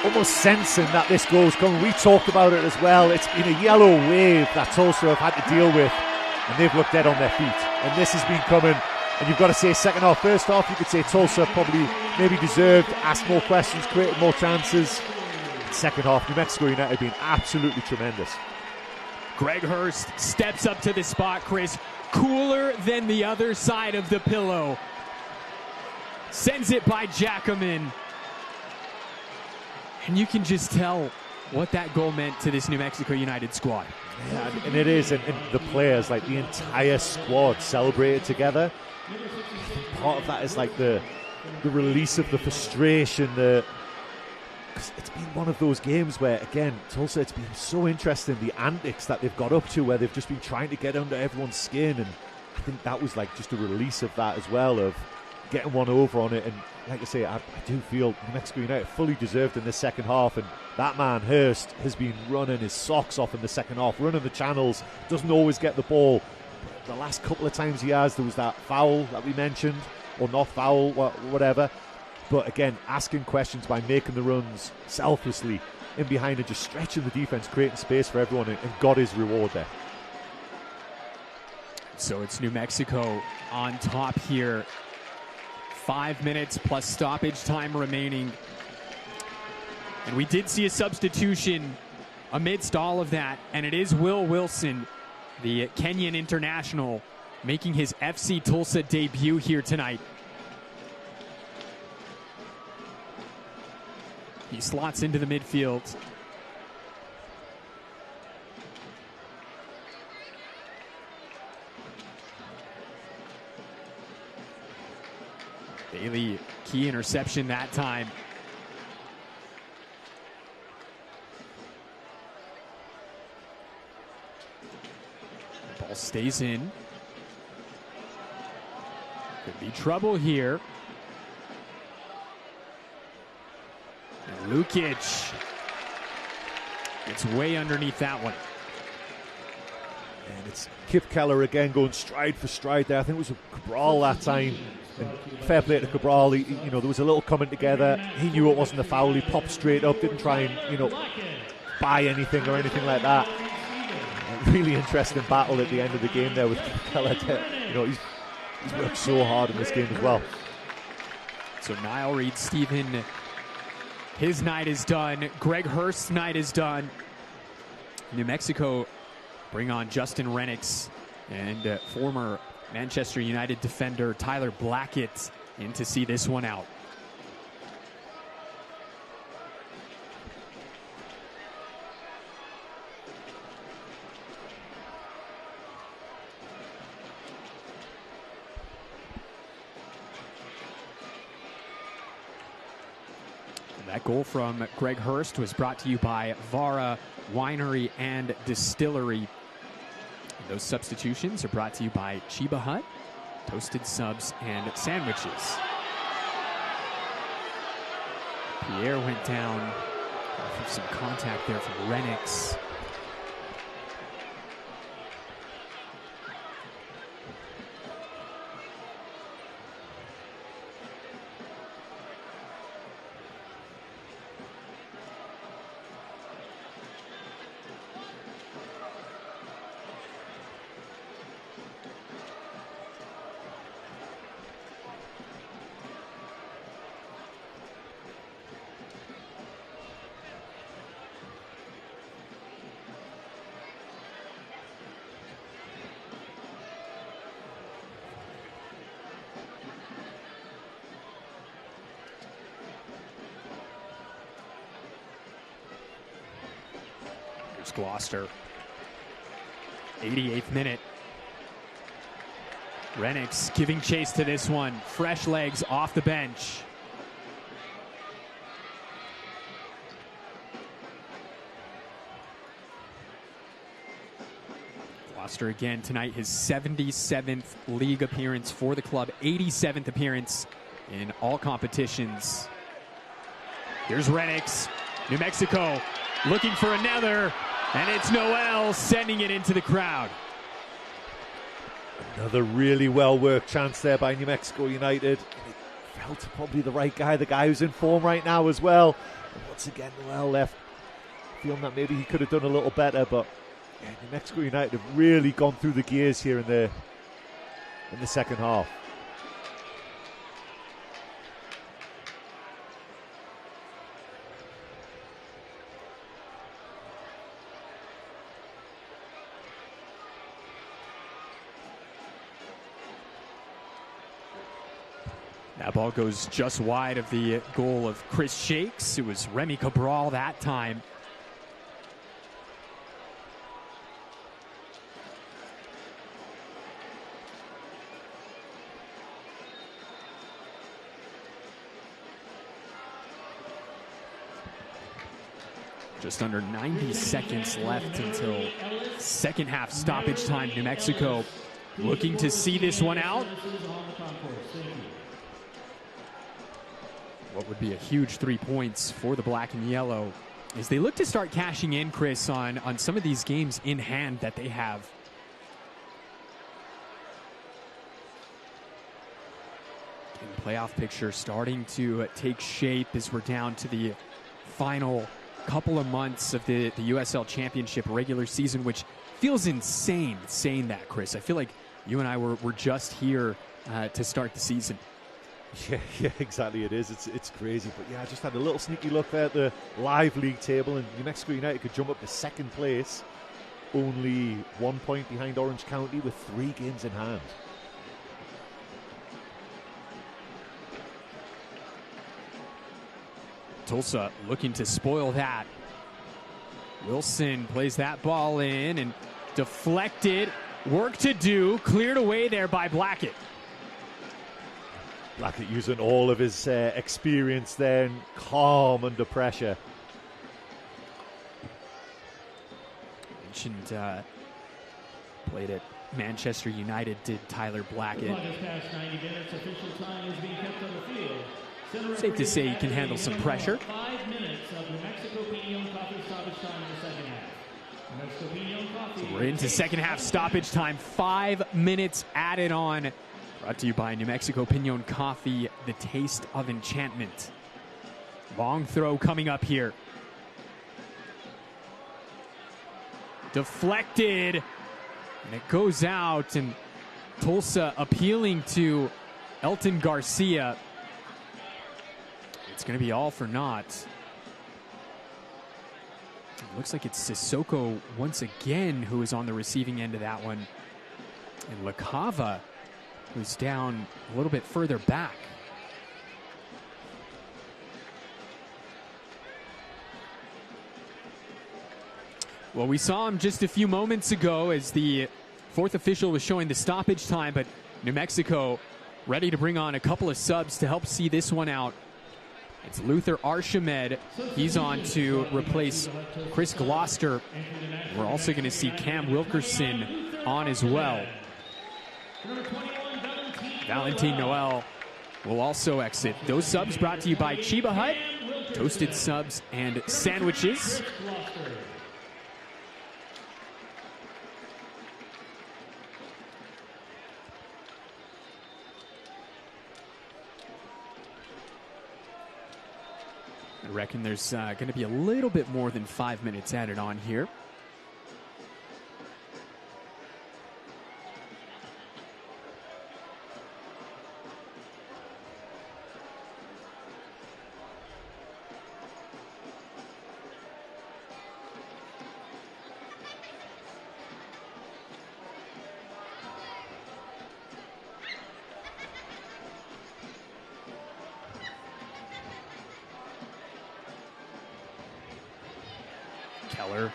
almost sensing that this goal's coming. We talked about it as well. It's been a yellow wave that Tulsa have had to deal with, and they've looked dead on their feet. And this has been coming. And you've got to say second half, first half, you could say Tulsa probably maybe deserved, asked more questions, created more chances. Second half, New Mexico United being absolutely tremendous. Greg Hurst steps up to the spot, Chris. Cooler than the other side of the pillow. Sends it by Jackman. And you can just tell what that goal meant to this New Mexico United squad. Yeah, and it is, and the players, like the entire squad celebrated together. I think part of that is like the release of the frustration, because it's been one of those games where, again, Tulsa, it's been so interesting, the antics that they've got up to, where they've just been trying to get under everyone's skin, and I think that was like just a release of that as well, of getting one over on it. And like I say, I do feel New Mexico United fully deserved in the second half, and that man Hurst has been running his socks off in the second half, running the channels, doesn't always get the ball. The last couple of times he has, there was that foul that we mentioned, or not foul, whatever. But again, asking questions by making the runs selflessly in behind and just stretching the defense, creating space for everyone, and got his reward there. So it's New Mexico on top here. 5 minutes plus stoppage time remaining. And we did see a substitution amidst all of that, and it is Will Wilson, the Kenyan international, making his FC Tulsa debut here tonight. He slots into the midfield. Bailey, key interception that time. The ball stays in. Could be trouble here. And Lukic gets way underneath that one. And it's Kip Keller again going stride for stride there. I think it was Cabral that time. And fair play to Cabral. There was a little coming together. He knew it wasn't a foul. He popped straight up, didn't try and buy anything or anything like that. really interesting battle at the end of the game there with Capella. You know, he's worked so hard in this game as well. So Niall Reed-Stephen, his night is done. Greg Hurst's night is done. New Mexico bring on Justin Rennicks and former Manchester United defender Tyler Blackett in to see this one out. That goal from Greg Hurst was brought to you by Vara Winery and Distillery. Those substitutions are brought to you by Chiba Hut, toasted subs and sandwiches. Pierre went down off of some contact there from Rennicks. Gloucester. 88th minute. Rennicks giving chase to this one. Fresh legs off the bench. Gloucester again tonight, his 77th league appearance for the club, 87th appearance in all competitions. Here's Rennicks. New Mexico looking for another. And it's Noel sending it into the crowd. Another really well-worked chance there by New Mexico United. And it fell to probably the right guy, the guy who's in form right now as well. And once again, Noel left feeling that maybe he could have done a little better. But yeah, New Mexico United have really gone through the gears here in the second half. That ball goes just wide of the goal of Chris Shakes. It was Remy Cabral that time. Just under 90 seconds left until second half stoppage time. New Mexico looking to see this one out. What would be a huge 3 points for the black and yellow as they look to start cashing in, Chris, on some of these games in hand that they have. And the playoff picture starting to take shape as we're down to the final couple of months of the USL Championship regular season, which feels insane saying that, Chris. I feel like you and I were just here to start the season. Yeah, exactly. It is. It's crazy. But yeah, I just had a little sneaky look there at the live league table, and New Mexico United could jump up to second place, only 1 point behind Orange County with 3 games in hand. Tulsa looking to spoil that. Wilson plays that ball in and deflected. Work to do. Cleared away there by Blackett. Blackett using all of his experience there and calm under pressure. Mentioned played at Manchester United, did Tyler Blackett. Safe to say he can handle some pressure. 5 minutes of New Mexico Piñon coffee stoppage time in the second half. New Mexico Piñon coffee. So we're into second half stoppage time. 5 minutes added on. Brought to you by New Mexico Piñon Coffee, the taste of enchantment. Long throw coming up here. Deflected. And it goes out, and Tulsa appealing to Elton Garcia. It's going to be all for naught. It looks like it's Sissoko once again who is on the receiving end of that one. And LaCava, who's down a little bit further back. Well, we saw him just a few moments ago as the fourth official was showing the stoppage time, but New Mexico ready to bring on a couple of subs to help see this one out. It's Luther Arshamed. He's on to replace Chris Gloucester. We're also going to see Cam Wilkerson on as well. Valentin Noel will also exit. Those subs brought to you by Chiba Hut, toasted subs and sandwiches. I reckon there's going to be a little bit more than 5 minutes added on here. Keller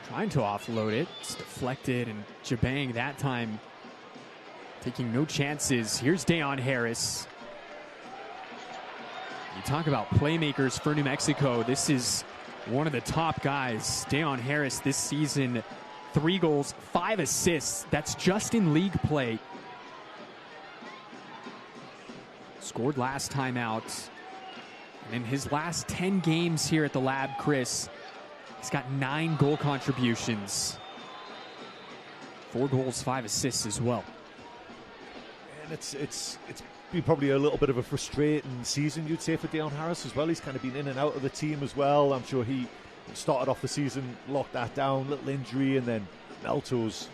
trying to offload it. It's deflected, and Jabang that time taking no chances. Here's Dayon Harris. You talk about playmakers for New Mexico. This is one of the top guys. Dayon Harris this season, 3 goals, 5 assists. That's just in league play. Scored last time out. And in his last 10 games here at the Lab, Chris, he's got 9 goal contributions. 4 goals, 5 assists as well. And it's been probably a little bit of a frustrating season, you'd say, for Dayon Harris as well. He's kind of been in and out of the team as well. I'm sure he started off the season, locked that down, little injury, and then Meltos,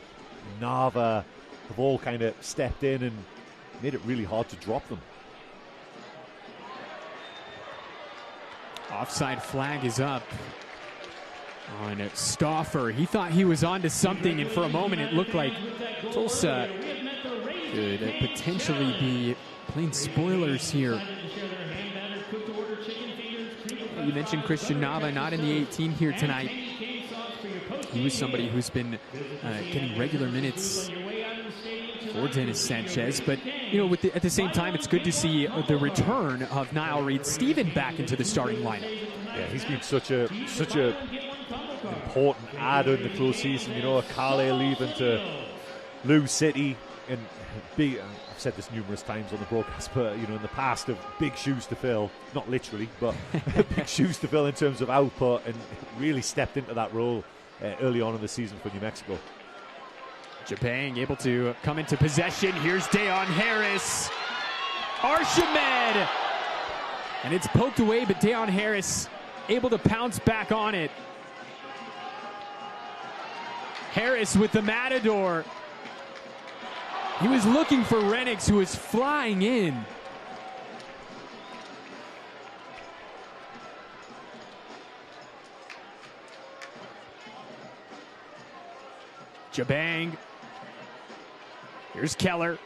Nava have all kind of stepped in and made it really hard to drop them. Offside flag is up on Stauffer. He thought he was onto something, and for a moment it looked like Tulsa could potentially be playing spoilers here. You mentioned Christian Nava, not in the 18 here tonight. He was somebody who's been getting regular minutes for Dennis Sanchez, but you know, at the same time, it's good to see the return of Niall Reed-Steven back into the starting lineup. Yeah, he's been such a important add in the close season. You know, Akale leaving to Lou City, and big. I've said this numerous times on the broadcast, but you know, in the past, of big shoes to fill. Not literally, but big shoes to fill in terms of output, and really stepped into that role early on in the season for New Mexico. Jabang able to come into possession. Here's Dayon Harris. Arshamed! And it's poked away, but Dayon Harris able to pounce back on it. Harris with the Matador. He was looking for Renix, who was flying in. Jabang. Here's Keller.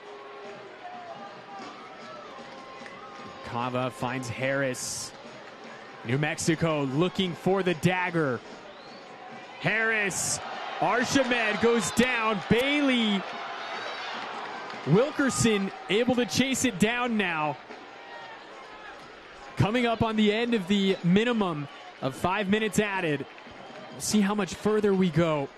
Cava finds Harris. New Mexico looking for the dagger. Harris. Arshamed goes down. Bailey. Wilkerson able to chase it down now. Coming up on the end of the minimum of 5 minutes added. We'll see how much further we go.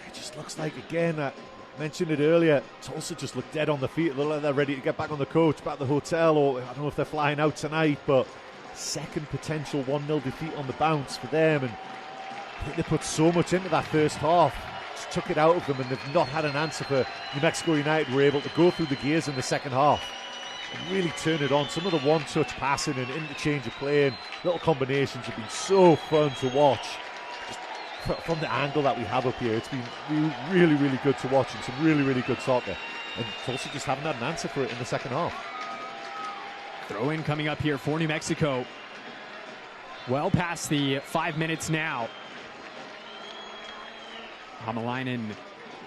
It just looks like, again, I mentioned it earlier, Tulsa just look dead on the feet. Look like they're ready to get back on the coach, back to the hotel, or I don't know if they're flying out tonight, but second potential 1-0 defeat on the bounce for them. And I think they put so much into that first half. Just took it out of them, and they've not had an answer for New Mexico United. Were able to go through the gears in the second half and really turn it on. Some of the one-touch passing and interchange of play and little combinations have been so fun to watch. Just from the angle that we have up here, it's been really, really good to watch and some really, really good soccer. And Tulsa just haven't had an answer for it in the second half. Throw in coming up here for New Mexico. Well past the 5 minutes now. Hamalainen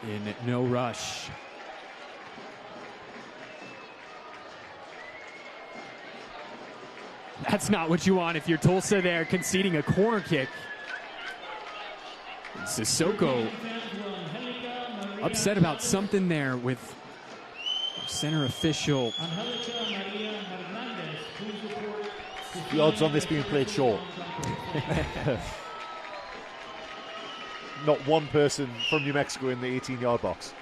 in no rush. That's not what you want if you're Tulsa there, conceding a corner kick. Sissoko upset about something there with our center official. The odds on this being played short. Not one person from New Mexico in the 18-yard box.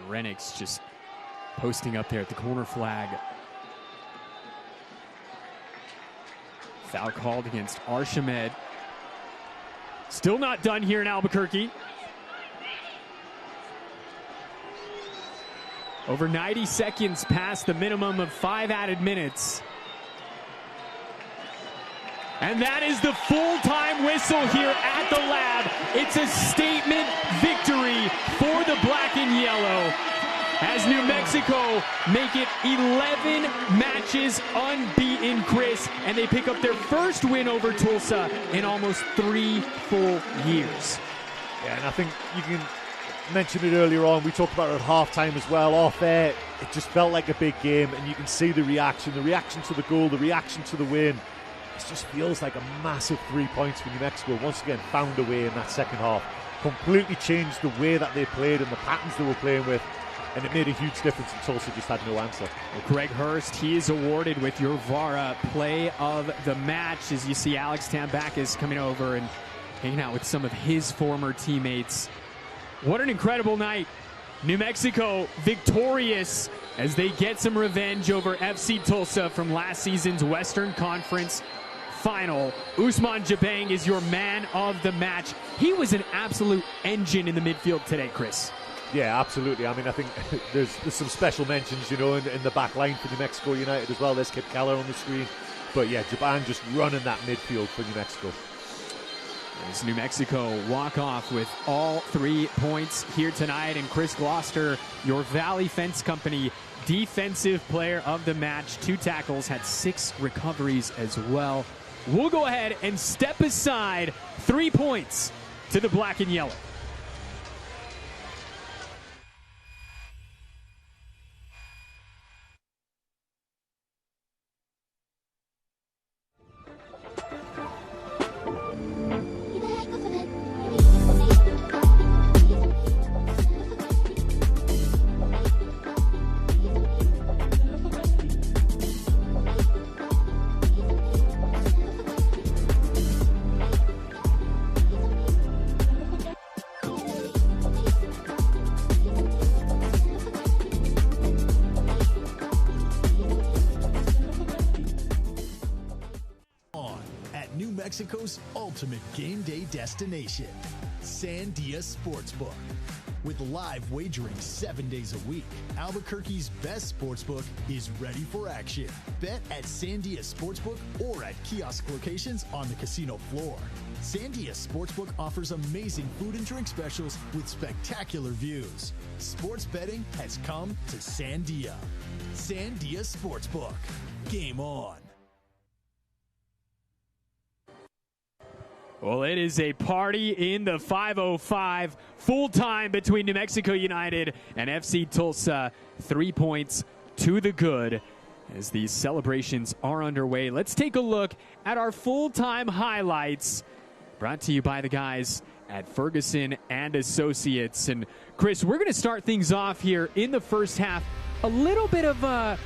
Rennick's just posting up there at the corner flag. Foul called against Arshamed. Still not done here in Albuquerque. Over 90 seconds past the minimum of 5 added minutes. And that is the full-time whistle here at the lab. It's a statement victory for the black and yellow as New Mexico make it 11 matches unbeaten, Chris, and they pick up their first win over Tulsa in almost 3 full years. Yeah, and I think you can mention it earlier on. We talked about it at halftime as well. Off air, it just felt like a big game, and you can see the reaction to the goal, the reaction to the win. It just feels like a massive 3 points for New Mexico. Once again, found a way in that second half. Completely changed the way that they played and the patterns they were playing with, and it made a huge difference, and Tulsa just had no answer. Well, Greg Hurst, he is awarded with your VARA play of the match, as you see Alex Tambakis coming over and hanging out with some of his former teammates. What an incredible night. New Mexico victorious as they get some revenge over FC Tulsa from last season's Western Conference final. Ousmane Jabang is your man of the match. He was an absolute engine in the midfield today, Chris. Yeah, absolutely. I mean, I think there's some special mentions, you know, in the back line for New Mexico United as well. There's Kip Keller on the screen. But yeah, Jabang just running that midfield for New Mexico. As New Mexico walk off with all 3 points here tonight. And Chris Gloucester, your Valley Fence Company defensive player of the match. 2 tackles, had 6 recoveries as well. We'll go ahead and step aside. 3 points to the black and yellow. Mexico's ultimate game day destination, Sandia Sportsbook. With live wagering 7 days a week, Albuquerque's best sportsbook is ready for action. Bet at Sandia Sportsbook or at kiosk locations on the casino floor. Sandia Sportsbook offers amazing food and drink specials with spectacular views. Sports betting has come to Sandia. Sandia Sportsbook. Game on. Well, it is a party in the 505, full-time between New Mexico United and FC Tulsa. 3 points to the good as these celebrations are underway. Let's take a look at our full-time highlights, brought to you by the guys at Ferguson and Associates. And Chris, we're going to start things off here in the first half. A little bit of